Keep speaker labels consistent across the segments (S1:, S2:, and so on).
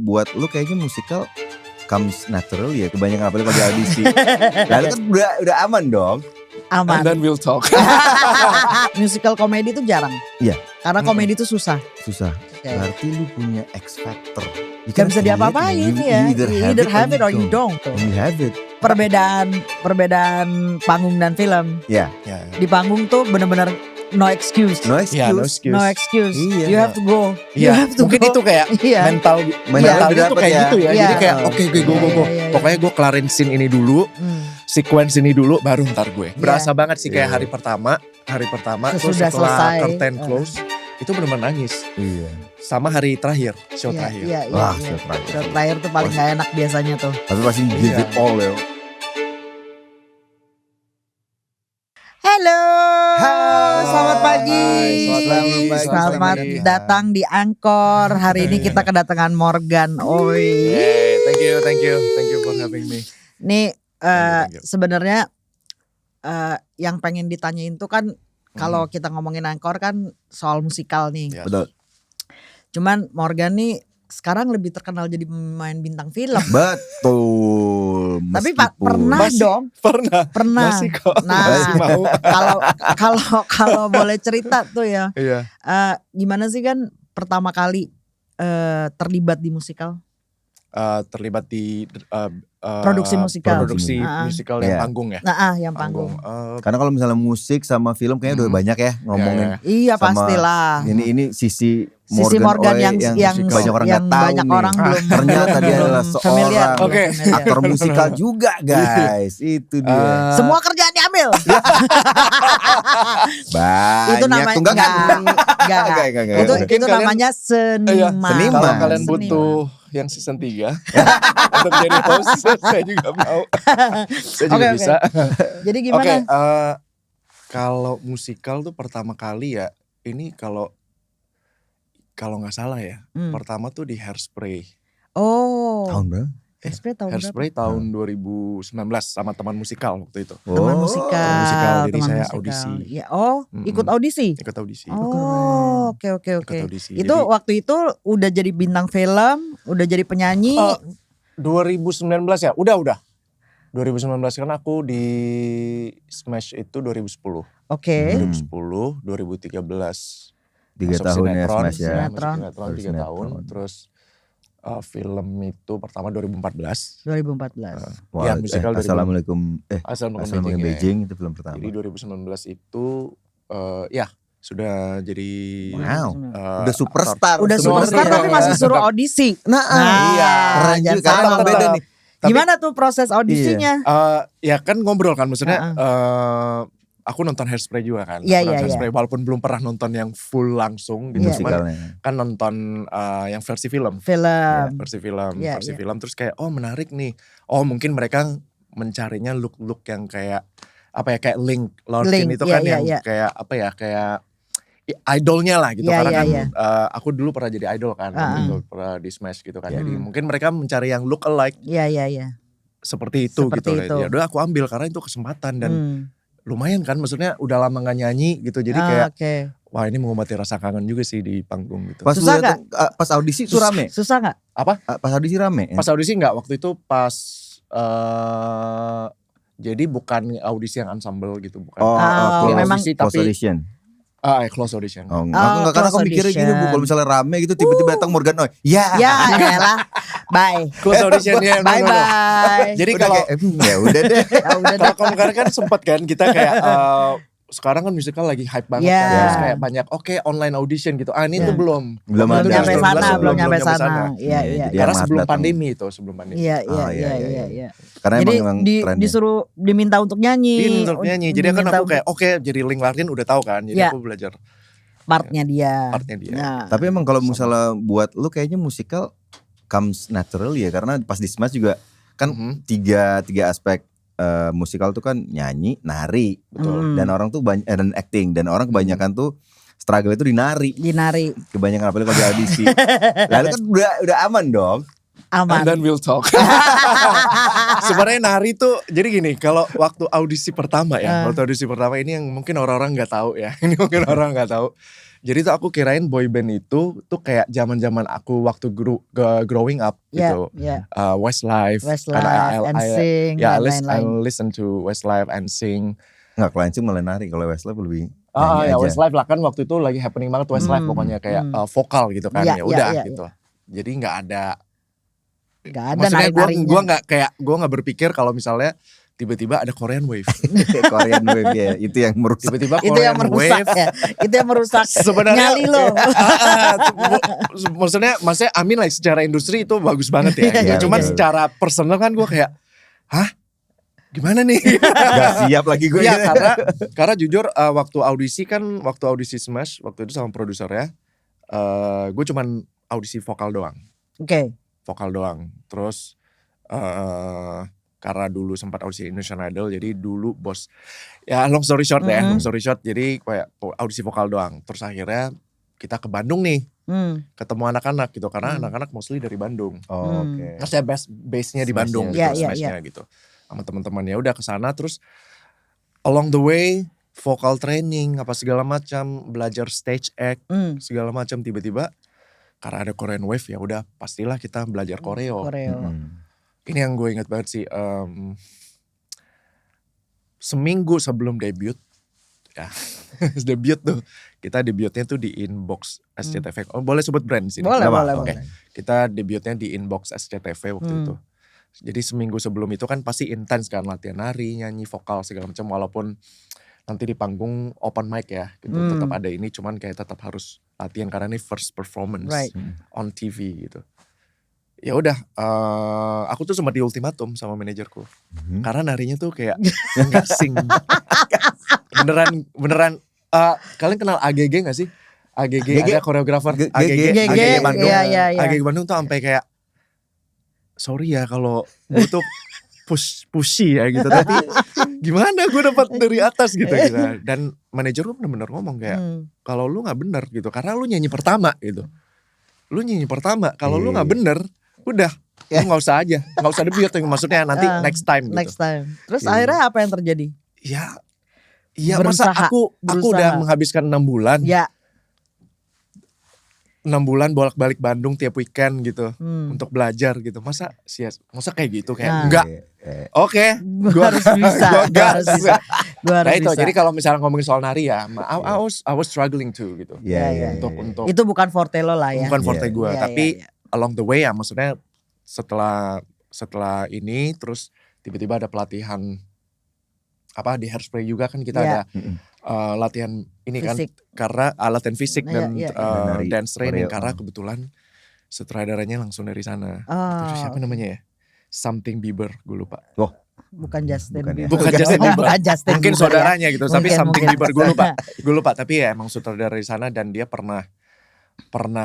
S1: buat lu kayaknya musikal comes natural ya, kebanyakan apalagi kalau di audisi. Lalu kan udah aman dong.
S2: Aman.
S3: And then we'll talk.
S2: Musical komedi itu jarang.
S1: Iya.
S2: Karena komedi itu susah.
S1: Susah.
S2: Oke.
S1: Berarti lu punya X factor.
S2: Gak bisa diapa-apain ya.
S1: You
S2: either have it or you don't.
S1: And you have it.
S2: Perbedaan panggung dan film.
S1: Ya.
S3: Ya.
S2: Di panggung tuh benar-benar no excuse.
S1: No excuse.
S3: Ya, no excuse.
S2: No excuse.
S1: Iya.
S2: You have to go. You
S3: Iya,
S2: have to
S3: mungkin
S2: go.
S3: itu kayak
S2: Iya.
S3: mental
S1: Mentalnya
S3: itu
S1: dapet
S3: kayak
S1: ya.
S3: gitu ya.
S2: Iya.
S3: Jadi kayak oke gue
S2: Iya,
S3: go.
S2: iya.
S3: Pokoknya gue kelarin scene ini dulu, sequence ini dulu, baru ntar gue. Berasa banget sih kayak
S1: Iya.
S3: hari pertama terus
S2: Sesudah
S3: setelah
S2: selesai.
S3: curtain close itu benar-benar nangis.
S1: Iya.
S3: Sama hari terakhir, show
S2: Iya,
S3: terakhir.
S2: iya, iya,
S1: Wah,
S2: iya.
S1: show terakhir.
S2: Show terakhir tuh paling gak enak biasanya tuh.
S1: Tapi pasti give it all ya.
S2: Halo,
S1: Hai.
S2: selamat pagi.
S3: Selamat pagi.
S2: Selamat
S3: pagi.
S2: datang di Angkor. Hari ini kita kedatangan Morgan Ooi.
S3: Hey, thank you for having me.
S2: Nih
S3: Thank you.
S2: sebenarnya yang pengen ditanyain tuh kan kalau kita ngomongin Angkor kan soal musikal nih.
S3: Ya.
S1: Betul.
S2: Cuman Morgan nih sekarang lebih terkenal jadi pemain bintang film.
S1: Betul.
S2: Tapi
S1: Meskipun-
S2: pernah
S3: Masih-
S2: dong.
S3: Pernah. Masih kok.
S2: Nah,
S3: Masih mau.
S2: kalau boleh cerita tuh ya.
S3: Iya.
S2: Gimana sih kan pertama kali terlibat di musikal?
S3: Terlibat di
S2: Produksi musikal.
S3: Produksi
S2: Ah.
S3: musikal
S1: Iya.
S3: yang panggung ya.
S2: Nah, yang panggung.
S1: Karena kalau misalnya musik sama film kayaknya udah banyak ya ngomongin.
S2: Iya
S1: sama
S2: pastilah.
S1: Ini sisi
S2: Morgan
S1: Ooi
S2: yang
S1: banyak orang
S2: yang
S1: nggak tahu
S2: banyak
S1: nih.
S2: orang belum
S1: Ternyata dia adalah
S2: familiar.
S1: seorang
S3: Oke.
S1: aktor musikal juga guys. Itu dia.
S2: Semua kerjaan diambil.
S1: Banyak
S2: Itu namanya
S1: tunggakan.
S2: enggak. Itu
S3: Mungkin kalian-
S2: namanya seniman.
S1: Seniman.
S3: Kalau kalian
S2: Seniman.
S3: butuh yang season 3 untuk jadi host, saya juga mau. Saya juga
S2: Oke.
S3: bisa.
S2: Jadi
S3: Oke,
S2: gimana?
S3: kalau musikal tuh pertama kali ya, ini kalau nggak salah ya, pertama tuh di Hairspray.
S2: Oh.
S1: Tahun berapa?
S2: Hairspray tahun berapa?
S3: Hairspray tahun 2019 sama teman musikal waktu itu.
S2: Teman
S1: Oh.
S2: musikal.
S3: musikal, jadi
S2: teman
S3: saya
S2: musikal.
S3: audisi.
S2: Ya, oh, ikut audisi.
S3: Ikut audisi.
S2: Oh, oke.
S3: Ikut audisi.
S2: Itu
S3: Jadi,
S2: waktu itu udah jadi bintang film, udah jadi penyanyi.
S3: 2019 ya, udah. 2019 kan aku di Smash itu 2010.
S2: Oke.
S3: 2010, 2013
S1: 3
S3: masuk
S1: tahun ya
S3: sinetron,
S1: Smash ya.
S2: Sinetron.
S3: Sinetron 3
S1: Sinetron.
S3: tahun. Terus film itu pertama 2014.
S2: 2014.
S1: Wah,
S3: musical 2000.
S1: Assalamualaikum
S3: Assalamualaikum Beijing.
S1: Beijing itu film pertama.
S3: Jadi 2019 itu ya sudah jadi
S1: Wow.
S3: eh,
S1: Udah superstar.
S2: Udah
S3: Semua
S2: superstar
S3: iya.
S2: tapi masih suruh audisi.
S1: Nah,
S3: iya.
S1: Keren
S2: jangan
S1: juga karena
S2: salah.
S1: emang beda nih.
S3: Tapi-
S2: Gimana tuh proses audisinya?
S3: ya kan ngobrol kan maksudnya aku nonton Hairspray juga kan.
S2: Iya,
S3: Aku nonton
S2: iya,
S3: Hairspray walaupun belum pernah nonton yang full langsung gitu.
S2: Iya.
S3: Cuman
S1: Musikalnya.
S3: kan nonton yang versi film.
S2: Film.
S3: Versi film,
S2: Iya,
S3: versi
S2: iya.
S3: film terus kayak oh menarik nih. Oh mungkin mereka mencarinya look-look yang kayak apa ya kayak Link Lorkin
S2: Link,
S3: itu
S2: iya,
S3: kan
S2: iya,
S3: yang
S2: iya.
S3: kayak apa ya kayak idolnya lah gitu
S2: Iya,
S3: karena
S2: iya,
S3: kan
S2: iya.
S3: aku dulu pernah jadi idol kan gitu, pernah di Smash gitu kan.
S1: Iya.
S3: Jadi mungkin mereka mencari yang look alike
S2: Iya.
S3: seperti itu
S2: Seperti
S3: gitu.
S2: itu.
S3: Ya udah aku ambil karena itu kesempatan dan
S2: Hmm.
S3: lumayan kan maksudnya udah lama gak nyanyi gitu. Jadi kayak
S2: Oke.
S3: wah ini mengobati rasa kangen juga sih di panggung gitu.
S1: Pas
S2: Susah
S1: lu datang, pas audisi itu rame.
S2: Susah nggak?
S1: Pas audisi rame. Ya?
S3: Pas audisi enggak waktu itu pas jadi bukan audisi yang ensemble gitu bukan.
S1: Oh,
S2: Oh,
S1: close,
S2: memang-
S3: audisi
S1: close
S3: tapi
S1: audition.
S3: close audition.
S1: Oh, enggak karena aku
S2: close
S1: mikirnya gini
S2: audition.
S1: Bu, kalau misalnya rame gitu tiba-tiba datang Morgan Ooi. Ya.
S2: Ya elah. Bye.
S3: Close audition ya.
S2: Bye bye.
S3: Jadi
S1: Udah
S3: kalau
S1: kayak, ya udah deh.
S2: Ya udah deh.
S3: kalau kemarin kan sempat kan kita kayak sekarang kan musikal lagi hype banget
S2: Iya.
S3: kan. Terus kayak banyak online audition gitu. Ini
S2: Iya.
S3: tuh belum
S1: Belum
S2: Belum
S1: ada.
S2: nyampe
S3: 2019
S2: sana, belum nyampe
S3: nyampe
S2: sana. Iya,
S1: Iya,
S2: iya.
S1: jadi
S3: Karena
S1: yang
S3: sebelum
S1: datang.
S3: pandemi itu, sebelum pandemi.
S2: Iya,
S1: Oh,
S2: iya.
S1: iya. Karena
S2: Jadi
S1: emang trennya.
S2: disuruh diminta untuk nyanyi.
S3: Ini untuk nyanyi. Jadi kan
S2: Diminta
S3: aku kayak oke jadi Link Larkin udah tahu kan. Jadi
S2: Iya.
S3: aku belajar
S2: partnya dia.
S3: partnya dia.
S2: Nah,
S1: Tapi emang kalau misalnya buat lu kayaknya musikal comes natural ya karena pas di Smash juga kan
S3: Mhm.
S1: tiga aspek musikal tuh kan nyanyi, nari,
S3: Betul.
S1: dan orang tuh dan acting dan orang kebanyakan tuh struggle itu di nari.
S2: dinari
S1: Kebanyakan apalagi kalau di audisi. Lalu kan udah aman dong.
S2: aman.
S3: And then we'll talk. Sebenarnya nari tuh jadi gini, kalau waktu audisi pertama ya, waktu audisi pertama ini yang mungkin orang-orang nggak tahu ya. Ini mungkin orang nggak tahu. Jadi tuh aku kirain boyband itu tuh kayak zaman-zaman aku waktu growing up gitu. Westlife.
S2: Westlife, NSYNC,
S3: I
S2: lain-lain.
S3: listen to Westlife and NSYNC.
S1: Nggak, kalau NSYNC malah nari, kalau Westlife lebih
S3: Ya
S1: nyanyi aja.
S3: Westlife lah kan waktu itu lagi happening banget Westlife pokoknya kayak vokal gitu kan. Ya udah gitu. Jadi nggak ada maksudnya gue nggak berpikir kalau misalnya tiba-tiba ada Korean Wave.
S1: Korean Wave ya, itu yang merusak.
S3: Tiba-tiba
S2: Itu yang
S3: Korean
S2: merusak
S3: Wave.
S2: ya. Itu yang merusak
S3: Sebenarnya
S2: nyali lo.
S3: maksudnya amin lah secara industri itu bagus banget ya.
S1: Iya,
S3: Cuman
S1: betul.
S3: secara personal kan gue kayak, hah? Gimana nih?
S1: Gak siap lagi gue.
S3: Iya karena jujur waktu audisi Smash waktu itu sama produsernya, gue cuman audisi vokal doang.
S2: Oke.
S3: Vokal doang. Terus karena dulu sempat audisi Indonesian Idol, jadi dulu bos, ya long story short jadi kayak audisi vokal doang. Terus akhirnya kita ke Bandung nih, ketemu anak-anak gitu, karena anak-anak mostly dari Bandung.
S1: Oke.
S3: Maksudnya base-nya di Bandung gitu, Smash-nya gitu. Sama teman-temannya udah kesana, terus along the way vocal training apa segala macam, belajar stage act segala macam, tiba-tiba karena ada Korean Wave ya udah pastilah kita belajar koreo. Ini yang gue ingat banget sih, seminggu sebelum debut ya debut tuh, kita debutnya tuh di inbox SCTV. Oh, boleh sebut brand di sini?
S2: Boleh.
S3: Kita debutnya di inbox SCTV waktu itu. Jadi seminggu sebelum itu kan pasti intens kan, latihan nari, nyanyi, vokal segala macam, walaupun nanti di panggung open mic ya gitu, tetap ada ini, cuman kayak tetap harus latihan karena ini first performance on TV gitu. Ya udah, aku tuh sempat di ultimatum sama manajerku karena narinya tuh kayak nggak sing. beneran. Kalian kenal AGG nggak sih? AGG ada koreografer AGG Bandung. AGG Bandung tuh sampai kayak, sorry ya kalau gue tuh pushy ya gitu, tapi gimana gue dapat dari atas gitu. Dan manajer gue bener-bener ngomong kayak, kalau lu nggak bener gitu, karena lu nyanyi pertama gitu. Lu nyanyi pertama, kalau lu nggak bener, udah, lu nggak usah debut, maksudnya nanti next time gitu.
S2: Next time. Terus akhirnya apa yang terjadi?
S3: Iya masa aku udah menghabiskan 6 bulan.
S2: Ya.
S3: 6 bulan bolak-balik Bandung tiap weekend gitu untuk belajar gitu. Masa kayak gitu kayak enggak. Oke,
S2: Gua harus bisa.
S3: Nah itu jadi kalau misalnya ngomongin soal nari ya, I was struggling too gitu. Untuk
S2: itu bukan forte lo lah ya.
S3: Bukan forte gue,
S2: Iya,
S3: tapi
S2: iya.
S3: along the way ya, maksudnya setelah ini terus tiba-tiba ada pelatihan di Hairspray juga kan kita ada latihan ini
S2: Fisik.
S3: kan, karena latihan fisik dan
S1: Nari,
S3: dance training,
S1: koreo.
S3: karena kebetulan sutradaranya langsung dari sana. Itu siapa namanya ya? Something Bieber, gue lupa.
S2: Bukan Justin
S1: Bukan ya.
S2: Bieber.
S3: Bukan Justin Bieber.
S2: Bukan Justin
S3: Mungkin
S2: Bieber,
S3: saudaranya gitu, tapi
S2: Mungkin,
S3: Something
S2: mungkin.
S3: Bieber gue lupa. Tapi ya emang sutradara di sana, dan dia pernah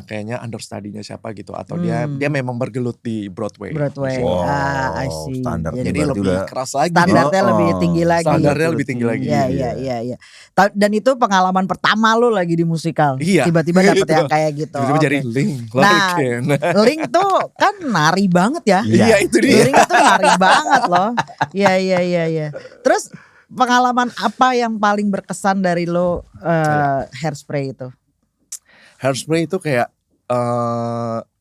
S3: kayaknya understudy-nya siapa gitu, atau dia memang bergelut di Broadway.
S1: Wow,
S2: I see.
S1: standarnya
S3: Jadi
S1: berarti
S3: lebih
S1: udah
S3: keras lagi.
S2: Standarnya lebih tinggi lagi.
S3: Standarnya lebih tinggi lagi.
S2: Iya. Dan itu pengalaman pertama lo lagi di musikal.
S3: Iya.
S2: Tiba-tiba dapet
S3: Itu.
S2: yang kayak gitu.
S3: Tiba-tiba
S2: Oke.
S3: jadi Link.
S2: Nah, Link tuh kan nari banget ya.
S3: Iya itu dia.
S2: Link itu nari banget loh. Iya. Terus pengalaman apa yang paling berkesan dari lo Hairspray itu?
S3: Hairspray itu kayak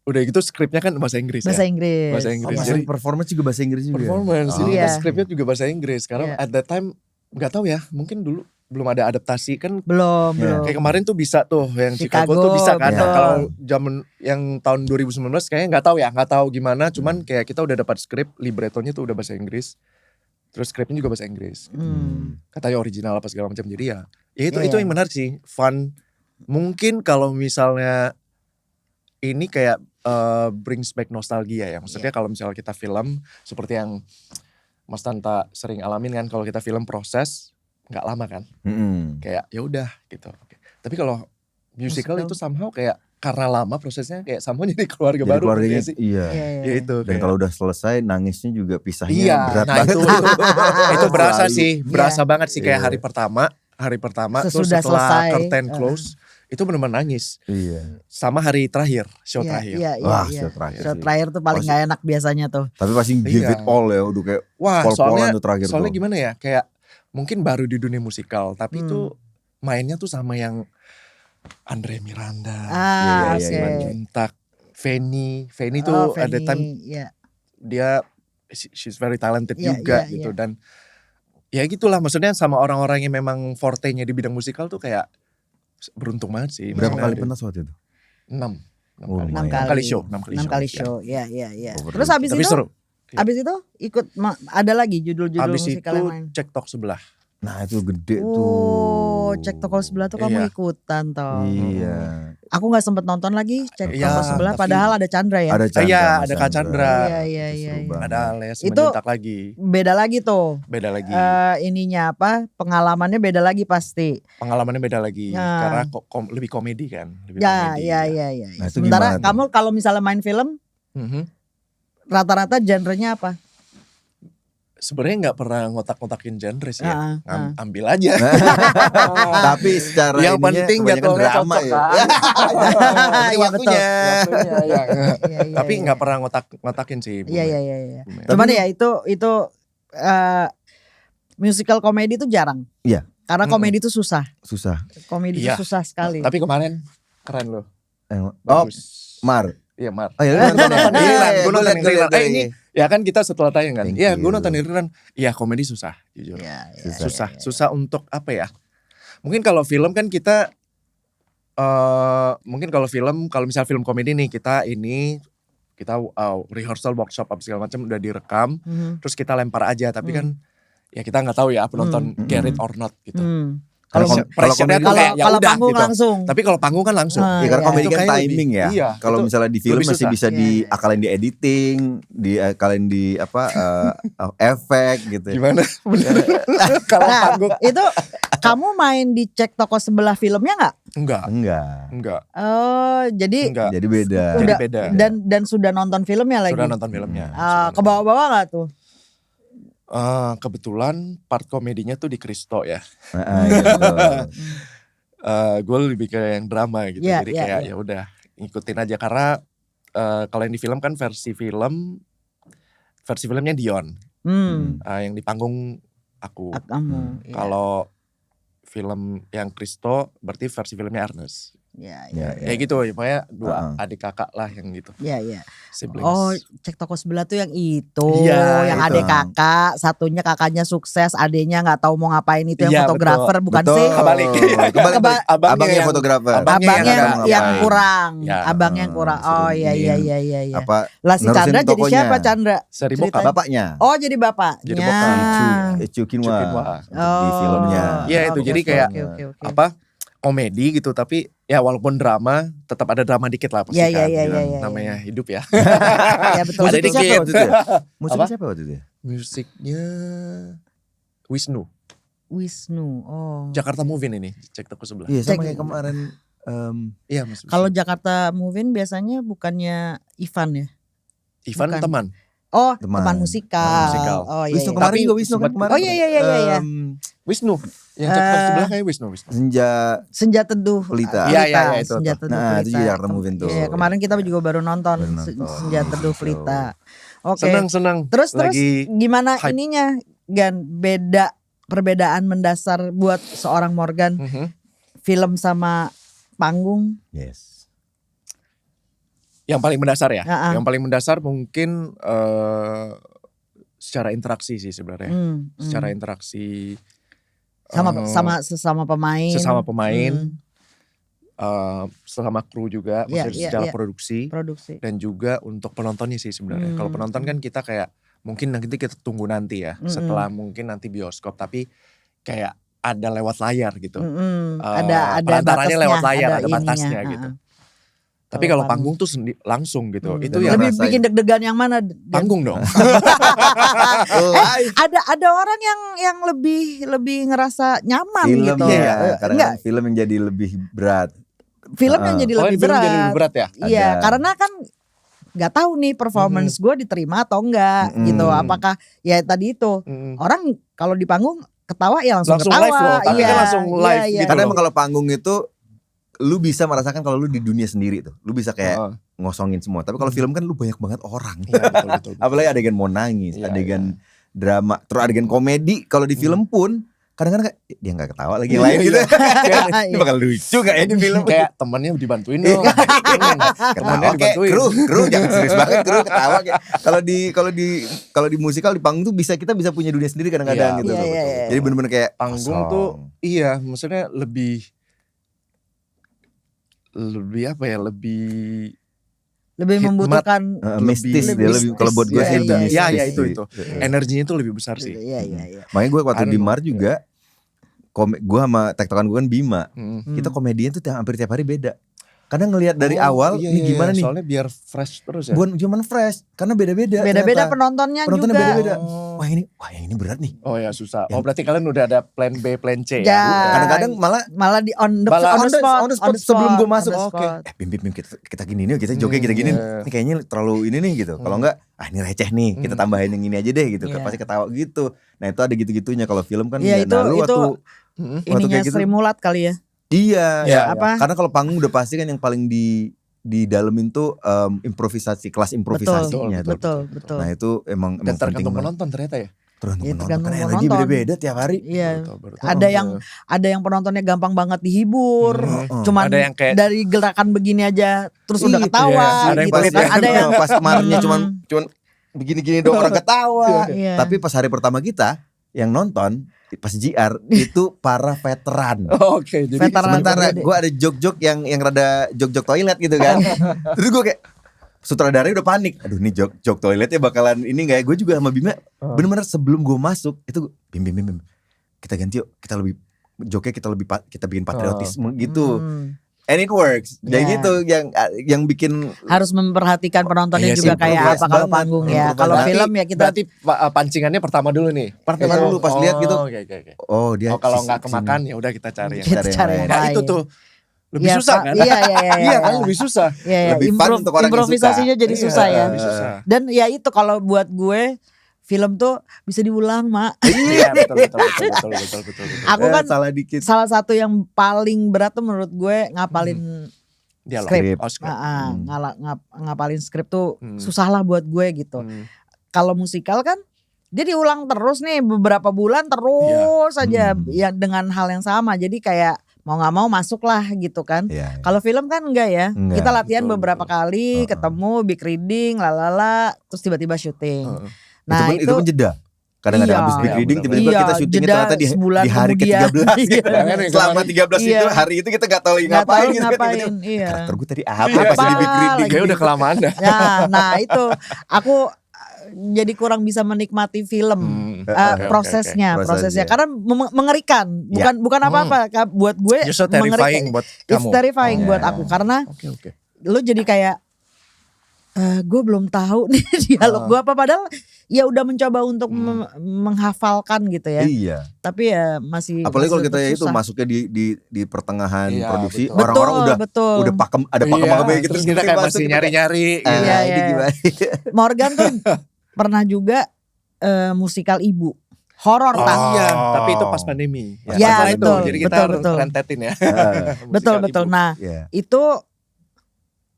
S3: udah gitu skripnya kan bahasa Inggris
S2: Bahasa
S3: ya.
S2: Inggris.
S3: Bahasa Inggris.
S1: Sama
S3: Jadi
S1: performance juga bahasa Inggris juga.
S3: performance. Jadi
S2: Iya.
S3: skripnya juga bahasa Inggris. Karena
S2: Iya.
S3: at that time gak tahu ya, mungkin dulu belum ada adaptasi kan.
S2: Belum.
S3: Kayak kemarin tuh bisa tuh yang Chicago tuh bisa kan.
S2: betul.
S3: Kalau zaman yang tahun 2019 kayaknya nggak tahu gimana. Cuman kayak kita udah dapat skrip, libretonya tuh udah bahasa Inggris. Terus skripnya juga bahasa Inggris. Katanya original apa segala macam. Jadi ya itu yang menarik sih, fun. Mungkin kalau misalnya ini kayak brings back nostalgia ya. Maksudnya kalau misalnya kita film seperti yang Mas Tanta sering alamin kan, kalau kita film proses nggak lama kan. Kayak ya udah gitu. Tapi kalau musical itu somehow kayak karena lama prosesnya kayak somehow jadi keluarga
S1: Jadi
S3: baru
S1: keluarganya
S3: sih.
S1: iya.
S3: Ya itu.
S1: Dan
S3: kayak-
S1: kalau udah selesai nangisnya juga pisahnya berat
S3: nah
S1: banget.
S3: itu berasa
S1: Selalu.
S3: sih, berasa
S2: Iya.
S3: banget sih kayak
S1: Iya.
S3: hari pertama terus
S2: Sesudah
S3: setelah
S2: selesai.
S3: curtain close itu benar-benar nangis.
S1: Iya.
S3: Sama hari terakhir, show
S2: Iya,
S3: terakhir.
S2: Iya.
S1: Wah, show terakhir
S2: Show
S1: sih.
S2: terakhir tuh paling
S1: Pasti-
S2: gak enak biasanya tuh.
S1: Tapi pasti give
S3: Iya.
S1: it all ya, udah kayak
S3: Wah,
S1: pol-polan tuh terakhir
S3: soalnya
S1: tuh.
S3: gimana ya, kayak mungkin baru di dunia musikal, tapi itu mainnya tuh sama yang Andre Miranda,
S2: Ah,
S1: Iya,
S2: oke.
S1: iya,
S3: Siman Juntak, Feni
S2: Oh,
S3: tuh ada time
S2: Feni, ya.
S3: dia she's very talented
S2: Iya,
S3: juga
S2: iya,
S3: gitu
S2: iya.
S3: dan ya gitulah maksudnya sama orang-orang yang memang forte-nya di bidang musikal tuh kayak beruntung banget sih.
S1: Berapa
S2: Iya.
S1: kali pentas waktu itu?
S3: 6
S1: Oh,
S3: kali.
S2: Enam
S1: lumayan.
S3: Enam kali show, 6 kali
S2: 6
S3: show.
S2: kali
S3: ya.
S2: show. Iya, iya, iya.
S1: Oh,
S2: Terus
S1: betul.
S2: habis
S3: Tapi
S2: itu
S3: seru.
S2: habis itu ikut ada lagi judul-judul
S3: Habis
S2: musikal
S3: itu
S2: yang lain.
S3: cek tok sebelah.
S1: Nah itu gede tuh.
S2: Oh, cek toko sebelah tuh kamu
S3: Iya.
S2: ikutan toh.
S1: Iya.
S2: Aku nggak sempet nonton lagi cek
S3: Iya,
S2: toko sebelah
S3: tapi-
S2: padahal ada Chandra ya.
S1: Ada Chandra,
S3: Iya,
S1: Mas
S3: ada Kak Chandra.
S2: Iya, iya,
S1: Itu
S2: iya,
S1: seru
S2: iya.
S1: banget.
S3: Ada Les
S2: Itu-
S3: menyentak lagi.
S2: Beda lagi tuh.
S3: Beda lagi.
S2: Ininya apa? Pengalamannya beda lagi pasti.
S3: Pengalamannya beda lagi.
S2: Nah.
S3: Karena lebih komedi kan. Lebih
S2: Ya,
S3: komedi,
S2: ya, ya, ya.
S1: Nah, itu
S2: Sementara
S1: gimana tuh?
S2: kamu kalau misalnya main film
S3: Mhm.
S2: rata-rata genrenya apa?
S3: Sebenarnya nggak pernah ngotak-ngotakin genre sih ya.
S2: Ah, ah.
S3: Ambil aja.
S1: Tapi secara
S3: Yang
S1: ininya
S3: penting
S1: kebanyakan
S3: jadwalnya
S1: drama
S3: cocok,
S1: ya.
S3: kan?
S1: Ini
S2: Iya,
S1: waktunya.
S3: Waktunya, ya.
S2: Iya, iya,
S3: Tapi
S2: iya.
S3: nggak pernah ngotakin sih.
S2: Iya, iya, iya, iya.
S3: Bume.
S2: Cuman ya itu musical komedi itu jarang.
S1: Iya.
S2: Karena komedi itu susah.
S1: Susah.
S2: Komedi
S3: Iya.
S2: itu susah sekali.
S3: Tapi kemarin keren loh.
S1: Oh,
S3: Bagus.
S1: Mar.
S3: Iya Mar.
S1: Oh iya, lu nonton ya?
S3: Nonton Iriran, gue nonton
S1: Gua liat,
S3: Iriran. Ini ya kan kita setelah tayang kan.
S1: Thank
S3: Iya gue
S1: you.
S3: nonton Iriran. Iya komedi susah jujur.
S2: Iya, iya,
S1: Susah.
S2: iya, iya.
S3: Susah untuk apa ya. Mungkin kalau film kan kita. Mungkin kalau misal film komedi nih kita rehearsal workshop apa segala macam udah direkam.
S2: Mhm.
S3: Terus kita lempar aja tapi kan ya kita nggak tahu ya penonton get it or not gitu.
S2: Hmm.
S1: Kalau
S3: Pressure-nya
S1: komedi
S3: tuh
S2: Kalau
S3: kayak ya
S2: kalau
S3: udah
S2: panggung
S3: gitu.
S2: langsung.
S3: Tapi kalau panggung kan langsung.
S2: Ah,
S1: Ya karena
S2: iya.
S1: komedi
S3: Itu
S1: kan
S3: kayaknya
S1: timing ya.
S3: iya,
S1: Kalau
S3: itu
S1: misalnya di film
S3: lebih
S1: masih
S3: susah.
S1: bisa
S2: Iya,
S1: diakalin di editing, diakalin di apa efek gitu.
S3: Gimana? Kalau
S2: Nah,
S3: panggung
S2: itu kamu main di cek toko sebelah filmnya nggak?
S3: enggak.
S1: Enggak.
S2: Oh, jadi
S3: Enggak.
S1: Jadi beda.
S3: Jadi
S2: udah
S3: beda.
S2: dan sudah nonton filmnya lagi.
S3: Sudah nonton filmnya.
S2: Ke bawah-bawah nggak tuh?
S3: Kebetulan part komedinya tuh di Kristo ya.
S1: Iya, betul.
S3: Gue lebih ke yang drama gitu.
S2: Iya,
S3: Jadi
S2: iya,
S3: kayak
S2: iya.
S3: ya udah ngikutin aja karena kalau yang di film kan versi filmnya Dion. Yang di panggung aku.
S2: Kamu. Iya.
S3: Kalau film yang Kristo berarti versi filmnya Ernest.
S2: Iya,
S1: Ya,
S2: iya.
S3: Ya gitu ya pokoknya dua
S1: Uh-uh.
S3: adik kakak lah yang gitu.
S2: Iya, iya.
S3: Siblings.
S2: Oh, cek toko sebelah tuh yang itu,
S3: Iya,
S2: yang
S1: itu.
S2: adik kakak, satunya kakaknya sukses, adiknya nggak tahu mau ngapain itu yang
S3: Iya,
S2: fotografer bukan
S1: Betul.
S2: sih?
S3: Kebalik.
S1: Kebalik. Abangnya
S3: yang-
S1: fotografer.
S3: abangnya
S2: Abangnya
S3: yang
S2: yang
S1: ngapain.
S2: kurang,
S3: Ya.
S2: abangnya yang kurang.
S1: Suruh
S2: Oh iya iya iya iya. iya.
S1: Apa
S2: Lah si
S1: nerusin
S2: Chandra jadi
S1: tokonya.
S2: siapa Chandra?
S3: Seri
S2: Ceritanya.
S3: bokap.
S1: bapaknya?
S2: Oh jadi bapaknya.
S3: Jadi bokap.
S1: Chu Kinwa.
S3: Chu Kinwa.
S1: Di filmnya.
S3: Iya, itu. Jadi kayak
S2: oke.
S3: Apa komedi gitu tapi ya walaupun drama tetap ada drama dikit lah pasti
S2: Iya,
S3: kan.
S2: iya,
S3: gitu.
S2: iya, iya,
S3: Namanya hidup ya.
S2: Ya betul.
S3: Ada
S1: Musiknya siapa
S3: dikit.
S1: waktu itu ya? Musiknya
S3: Apa?
S1: siapa waktu itu ya?
S3: Musiknya Wisnu.
S2: Wisnu. Oh.
S3: Jakarta Movin ini cek toko sebelah.
S1: Iya sama
S2: Cek-
S1: kayak kemarin.
S3: Iya Mas. Wisnu.
S2: Kalau Jakarta Movin biasanya bukannya Ivan ya?
S3: Ivan
S2: bukan.
S3: teman.
S2: Oh
S1: Teman.
S2: teman musikal.
S3: Teman musikal.
S2: Oh iya.
S1: Wisnu
S2: iya.
S1: kemarin
S3: Tapi
S1: juga Wisnu kan
S3: sempat-
S1: kemarin.
S2: Oh iya iya iya iya.
S3: Wisnu. Yang cek toko sebelah kayak Wisnu.
S1: Senja.
S2: Senja Teduh
S1: Pelita.
S3: Iya, iya, iya, itu
S2: Senja
S3: tuh.
S2: Teduh
S1: Nah,
S2: Pelita.
S1: itu juga Jakarta Movin tuh.
S2: Iya, kemarin kita juga baru nonton,
S1: Baru nonton.
S2: Senja Teduh Pelita. Oke.
S3: Senang.
S2: Terus
S3: Lagi
S2: gimana
S3: hype.
S2: ininya Gan perbedaan mendasar buat seorang Morgan film sama panggung?
S1: Yes.
S3: yang paling mendasar ya.
S2: Ah, ah.
S3: Yang paling mendasar mungkin secara interaksi sih sebenarnya. Secara interaksi
S2: sama sesama pemain.
S3: sesama pemain.
S2: Hmm,
S3: Sesama kru juga,
S2: Iya,
S3: maksudnya
S2: iya,
S3: secara
S2: iya.
S3: produksi
S2: produksi.
S3: dan juga untuk penontonnya sih sebenarnya. Kalau penonton kan kita kayak mungkin nanti kita tunggu nanti ya, setelah mungkin nanti bioskop, tapi kayak ada lewat layar gitu.
S2: Ada
S3: perantaranya
S2: batasnya,
S3: lewat layar, ada
S2: ininya,
S3: batasnya gitu. Tapi
S2: Kalau
S3: kalau panggung tuh langsung gitu. Itu
S1: Dan
S3: yang
S2: lebih
S1: ngerasain.
S2: bikin deg-degan yang mana? Dan
S3: panggung dong.
S2: ada orang yang lebih ngerasa nyaman
S1: Film
S2: gitu.
S1: ya, kadang
S2: Enggak,
S1: film yang jadi lebih berat.
S2: film yang jadi
S3: Oh,
S2: lebih
S3: film
S2: berat.
S3: jadi lebih berat ya?
S2: Iya,
S1: Ada.
S2: karena kan nggak tahu nih performance gue diterima atau enggak gitu. Apakah ya tadi itu orang kalau di panggung ketawa ya langsung
S3: Langsung
S2: ketawa.
S3: live loh, tapi
S2: iya,
S3: kan langsung live
S2: iya,
S3: gitu.
S1: Karena
S3: loh.
S1: emang kalau panggung itu lu bisa merasakan kalau lu di dunia sendiri tuh. Lu bisa kayak ngosongin semua. Tapi kalau film kan lu banyak banget orang.
S3: Iya, betul.
S1: Apalagi adegan mau nangis,
S3: Iya,
S1: adegan drama, terus adegan komedi. Kalau di film pun kadang-kadang kayak dia nggak ketawa lagi yang lain gitu. Ini bakal lucu gak ya di film?
S3: Kayak temennya dibantuin dong. Temennya
S1: Oke,
S3: dibantuin.
S1: kru jangan serius banget, kru ketawa kayak. Kalau di musikal di panggung tuh kita bisa punya dunia sendiri kadang-kadang
S3: Iya,
S1: gitu.
S2: iya, iya, iya.
S1: Jadi bener-bener kayak
S3: Panggung
S1: kosong.
S3: tuh iya, maksudnya lebih apa ya, lebih
S2: Lebih
S3: hikmat,
S2: membutuhkan
S1: mistis dia
S2: lebih
S1: lebih kalau buat gue
S2: mistis.
S1: sih
S2: Iya,
S1: lebih
S2: iya,
S3: ya
S1: mistis
S3: itu
S1: sih.
S3: itu. Energinya tuh lebih besar sih.
S2: Iya iya iya.
S1: Makanya gue waktu
S3: I don't
S1: di
S3: know.
S1: Mar juga gue sama tektokan gue kan Bima.
S3: Hmm.
S1: Kita komedian tuh hampir tiap hari beda. Karena ngelihat dari
S3: Oh,
S1: awal
S3: iya,
S1: nih
S3: iya,
S1: gimana
S3: iya.
S1: nih.
S3: Soalnya biar fresh terus ya.
S1: Bukan cuma fresh, karena beda-beda.
S2: Beda-beda
S1: ternyata.
S2: penontonnya
S1: Penontonnya
S2: juga.
S1: beda-beda.
S3: Oh.
S1: Wah yang ini berat nih.
S3: Oh ya susah.
S1: Yang-
S3: Oh berarti kalian udah ada plan B, plan C
S2: Ya.
S3: ya?
S1: Kadang-kadang malah
S2: di on the
S3: Malah
S2: spot
S1: sebelum gue masuk.
S2: on the
S1: Oke.
S2: spot.
S1: Bim kita gini nih, kita joget kita gini.
S3: iya.
S1: Ini kayaknya terlalu ini nih gitu. Kalau enggak, ini receh nih. Kita tambahin yang ini aja deh gitu.
S2: Iya.
S1: Pasti ketawa gitu. Nah itu ada gitu-gitunya. Kalau film kan
S2: Iya,
S1: ya, nah, lu
S2: itu
S1: waktu
S3: Hmm.
S1: waktu
S2: Ininya
S1: kayak gitu.
S2: Sri Mulat kali ya.
S1: Iya.
S3: Iya,
S2: apa?
S1: Karena kalau panggung udah pasti kan yang paling di dalemin tuh improvisasi, kelas improvisasinya tuh.
S2: Betul.
S1: Nah itu emang
S3: Dan
S1: penting
S3: tergantung
S1: banget.
S3: penonton ternyata ya.
S1: Tergantung
S2: Ya,
S1: penonton.
S2: tergantung
S1: Karena energi
S2: penonton.
S1: beda-beda tiap hari.
S2: Iya.
S3: Baru tahu.
S2: Ada yang penontonnya gampang banget dihibur. Cuman
S3: Ada yang kayak
S2: dari gerakan begini aja terus udah
S1: Iya,
S2: ketawa
S3: ada yang
S2: gitu
S3: pelit
S2: kan.
S3: ya.
S2: Ada yang
S1: pas kemarinnya cuman begini-gini doang orang ketawa.
S2: Iya.
S1: Tapi pas hari pertama kita yang nonton pas JR itu para veteran.
S3: Oke, jadi
S2: Veteran.
S1: Sementara
S2: Gede.
S1: gue ada jok-jok yang rada jok-jok toilet gitu kan. Terus gue kayak sutradaranya udah panik. Aduh nih jok toiletnya bakalan ini gak ya. Gue juga sama Bima bener-bener sebelum gue masuk itu Bim. Kita ganti yuk. Kita bikin patriotisme gitu. And it works. Dan
S2: Yeah.
S1: itu yang bikin
S2: Harus memperhatikan penontonnya
S3: Iya
S2: juga
S3: sih,
S2: kayak
S1: improvise
S2: apa kalau
S1: banget.
S2: panggung ya.
S1: Improvise
S2: Kalau
S1: banget.
S2: film ya kita
S3: berarti pancingannya pertama dulu nih.
S1: Pertama dulu pas lihat gitu.
S3: Oke.
S1: Oh dia
S3: Kalau nggak
S1: kesini.
S3: kemakan ya udah kita cari yang
S2: Kita
S1: yang
S2: cari
S1: lain.
S2: yang
S3: Nah
S2: lain.
S3: itu tuh lebih
S2: Iya,
S3: susah
S2: Pak.
S3: kan?
S2: Iya.
S3: Iya kan lebih susah.
S2: Iya,
S1: Lebih fun untuk orang yang
S2: improvisasinya
S1: suka.
S2: jadi
S3: Iya,
S2: susah ya.
S3: Lebih susah.
S2: Dan ya itu kalau buat gue film tuh bisa diulang, Mak.
S3: Iya betul.
S2: Aku kan
S1: salah dikit.
S2: salah satu yang paling berat tuh menurut gue ngapalin
S3: Dialog.
S2: Skrip.
S3: Oh, skrip.
S2: ngapalin skrip tuh
S3: Hmm.
S2: susah lah buat gue gitu.
S3: Hmm.
S2: Kalau musikal kan dia diulang terus nih beberapa bulan terus aja
S1: Hmm.
S2: ya dengan hal yang sama. Jadi kayak mau nggak mau masuk lah gitu kan.
S1: Iya.
S2: Kalau film kan enggak ya.
S1: Enggak,
S2: Kita latihan
S3: betul,
S2: beberapa
S3: betul.
S2: kali, ketemu, big reading, lalala, terus tiba-tiba syuting.
S3: Heeh.
S2: Nah,
S1: itu pun jeda. Kadang-kadang
S2: Iya.
S1: habis big reading
S3: Iya,
S1: tiba-tiba
S2: iya,
S1: kita syutingnya
S2: jeda
S1: ternyata
S2: sebulan
S1: di hari
S2: kemudian.
S1: ke-13 gitu.
S3: Jangan yang
S1: Selama
S3: kemarin.
S1: 13 itu
S2: Iya.
S1: hari itu kita gak tahu lagi
S2: nggak
S1: ngapain
S2: tahu
S1: gitu.
S2: ngapain.
S1: Tiba-tiba,
S2: Iya.
S1: karakter gue tadi apa
S3: Iya,
S1: pas di big
S2: apa
S1: reading.
S3: Kayak udah kelamaan dah.
S2: Nah itu aku jadi kurang bisa menikmati film.
S3: Oke.
S2: Prosesnya
S1: Prosesnya.
S2: karena mengerikan, bukan apa-apa. Buat gue
S3: You're so terrifying buat
S2: It's
S3: kamu.
S2: terrifying buat
S1: Oh.
S2: aku karena
S3: Oke.
S2: lu jadi kayak gue belum tahu nih dialog gue apa, padahal ya udah mencoba untuk menghafalkan gitu ya,
S1: Iya.
S2: tapi ya masih
S1: Apalagi kalau
S2: masih
S1: kita itu
S2: susah.
S1: masuknya di pertengahan
S3: Iya,
S1: produksi,
S3: betul.
S1: orang-orang
S2: Betul.
S1: udah pakem, ada pakem-pakemnya gitu.
S3: Terus kita kayak masih nyari-nyari.
S1: Ah,
S3: gitu.
S2: Iya,
S1: ini
S2: iya.
S1: gimana?
S2: Morgan tuh pernah juga musikal ibu horor
S3: Oh,
S2: tak?
S3: iya, tapi itu pas pandemi.
S2: Ya,
S3: Pas itu.
S2: betul,
S3: Jadi kita
S2: betul.
S3: rentetin ya.
S2: Betul.
S3: Musikal ibu.
S2: Nah
S1: Iya.
S2: itu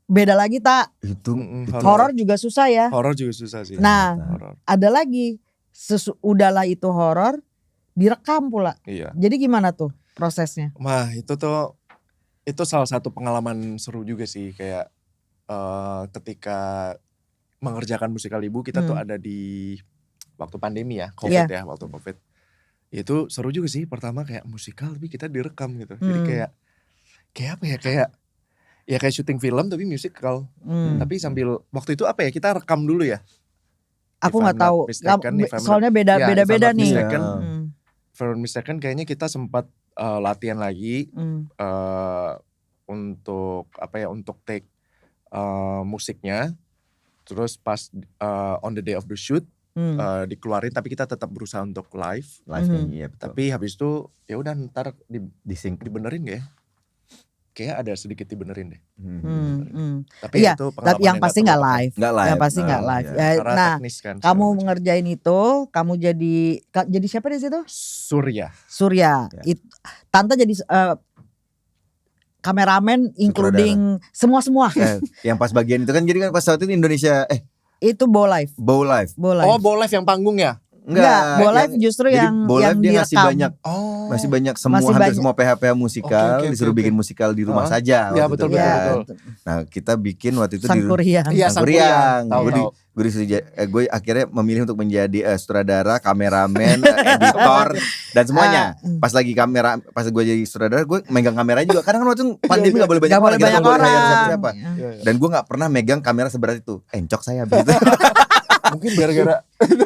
S2: beda lagi tak,
S1: Itu
S2: horor juga susah ya.
S3: Horor juga susah sih.
S2: Nah
S3: Horor.
S2: ada lagi udahlah itu horor direkam pula.
S3: Iya.
S2: Jadi gimana tuh prosesnya?
S3: Wah, itu salah satu pengalaman seru juga sih, kayak ketika mengerjakan musikal ibu kita tuh ada di waktu pandemi ya, Covid ya, waktu Covid. Itu seru juga sih, pertama kayak musikal tapi kita direkam gitu. Jadi kayak apa ya, kayak syuting film tapi musikal. Tapi sambil waktu itu apa ya, kita rekam dulu ya.
S2: Aku
S3: If I'm
S2: nggak
S3: not
S2: tahu,
S3: mistaken, if I'm
S2: soalnya
S3: not-
S2: beda
S3: Yeah,
S2: beda
S3: if I'm
S2: beda
S3: not
S2: nih.
S3: mistaken,
S2: Hmm.
S3: for mistaken kayaknya kita sempat latihan lagi untuk untuk take musiknya, terus pas on the day of the shoot dikeluarin, tapi kita tetap berusaha untuk live.
S1: Live-nya, iya betul.
S3: Tapi habis itu ya udah ntar
S1: Di-sync.
S3: dibenerin gak ya? Kayak ada sedikit dibenerin deh. Tapi
S2: Iya,
S3: itu
S2: tapi yang pasti nggak live.
S1: Nggak live.
S2: Yang pasti nggak
S1: Oh,
S2: live.
S1: iya.
S2: Ya,
S3: Karena
S2: nah,
S3: teknis kan.
S2: kamu
S3: segala macam.
S2: mengerjain itu, kamu jadi siapa di situ?
S3: Surya.
S2: Surya.
S1: Ya.
S2: Tante jadi kameramen, including semua.
S1: Yang pas bagian itu kan, jadi kan pas saat itu Indonesia
S2: Itu Bow Live.
S1: Bow Live.
S2: Bow Live.
S3: Oh, Bow Live yang panggung ya?
S2: Enggak, Bolive
S1: yang-
S2: justru
S1: jadi
S2: yang
S1: Bolive dia ngasih
S2: direkam.
S1: banyak,
S3: Oh.
S1: masih banyak semua
S2: Masih
S1: hampir
S2: banyak.
S1: semua PH musikal,
S3: Oke,
S1: disuruh bikin musikal di rumah
S3: Heeh.
S1: saja.
S3: Iya,
S1: waktu
S3: betul,
S1: itu
S3: betul,
S1: kan.
S3: betul.
S1: Nah kita bikin waktu itu
S2: Sang Kuryang.
S3: Iya,
S1: Sang
S3: Sang
S1: Kuryang.
S3: Kuryang. Tahu,
S1: Gue
S3: tahu.
S1: gue akhirnya memilih untuk menjadi sutradara, kameramen, editor dan semuanya. Pas lagi pas gue jadi sutradara, gue megang kamera juga. Karena kan waktu itu pandemi nggak boleh banyak
S2: Gak
S1: orang,
S2: boleh
S1: kita
S2: banyak
S1: nggak boleh hire
S2: orang.
S1: siapa-siapa.
S3: Iya, iya.
S1: Dan gue nggak pernah megang kamera seberat itu. Encok saya habis itu.
S3: Mungkin gara-gara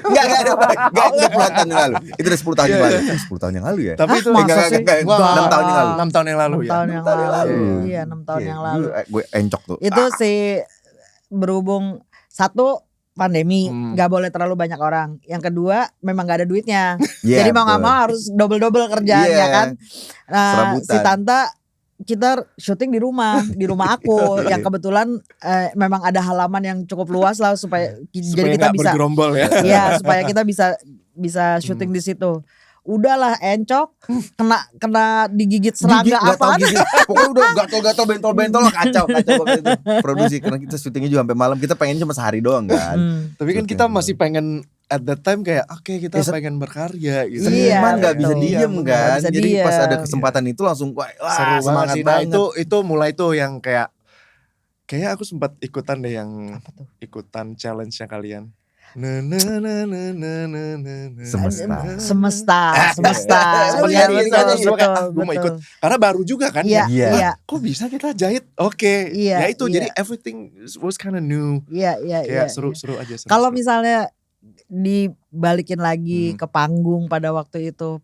S1: Enggak itu udah puluhan tahun yang lalu. Itu udah 10 tahun yang lalu. 10 tahun yang lalu ya.
S3: tapi itu
S2: masa sih?
S1: Enggak,
S3: Wah,
S1: 6 tahun yang lalu.
S3: 6 tahun yang lalu
S2: 6
S3: ya.
S2: tahun yang lalu. Iya, 6 tahun
S1: Iya,
S2: yang lalu.
S1: Gue encok tuh.
S2: Itu sih berhubung satu pandemi nggak boleh terlalu banyak orang. Yang kedua memang nggak ada duitnya.
S1: Iya,
S2: Jadi mau nggak
S1: betul.
S2: mau harus double kerjaan
S1: Iya.
S2: ya kan. Nah,
S1: Serabutan.
S2: si Tanta kita syuting di rumah aku yang kebetulan memang ada halaman yang cukup luas lah supaya jadi kita
S3: nggak
S2: bisa
S3: bergerombol ya.
S2: ya supaya kita bisa syuting di situ. Udahlah encok kena digigit serangga
S1: Nggak tahu
S2: apa
S1: gigit. Pokoknya udah gatal bentol kacau banget itu. Produksi karena kita syutingnya juga sampai malam. Kita pengen cuma sehari doang kan.
S3: Tapi kan
S1: Syuting
S3: kita
S1: doang.
S3: masih pengen at that time kayak oke kita
S1: Ya,
S3: pengen berkarya gitu.
S2: Iya,
S1: Seniman nggak bisa
S2: betul.
S1: diem
S2: Nggak
S1: kan.
S2: bisa
S1: Jadi pas
S2: diem.
S1: ada kesempatan itu langsung wah
S3: Seru banget
S1: semangat
S3: sih. Nah,
S1: banget.
S3: itu mulai tuh yang kayak aku sempat ikutan deh yang
S2: Apa tuh?
S3: ikutan challenge-nya kalian. Na, na, na, na, na, na, na, na.
S2: semesta
S3: Sempat
S2: Iya,
S3: nyanyi,
S2: betul,
S3: nyanyi, semua kayak,
S2: betul,
S3: gue mau
S2: betul.
S3: ikut. Karena baru juga kan.
S2: Iya,
S1: Iya.
S2: iya,
S3: Kok bisa kita jahit? Oke.
S2: Iya,
S3: Ya itu
S2: iya.
S3: jadi everything was kind of new.
S2: iya, iya,
S3: Kayak
S2: iya.
S3: seru aja. seru,
S2: Kalau
S3: seru.
S2: misalnya dibalikin lagi ke panggung pada waktu itu,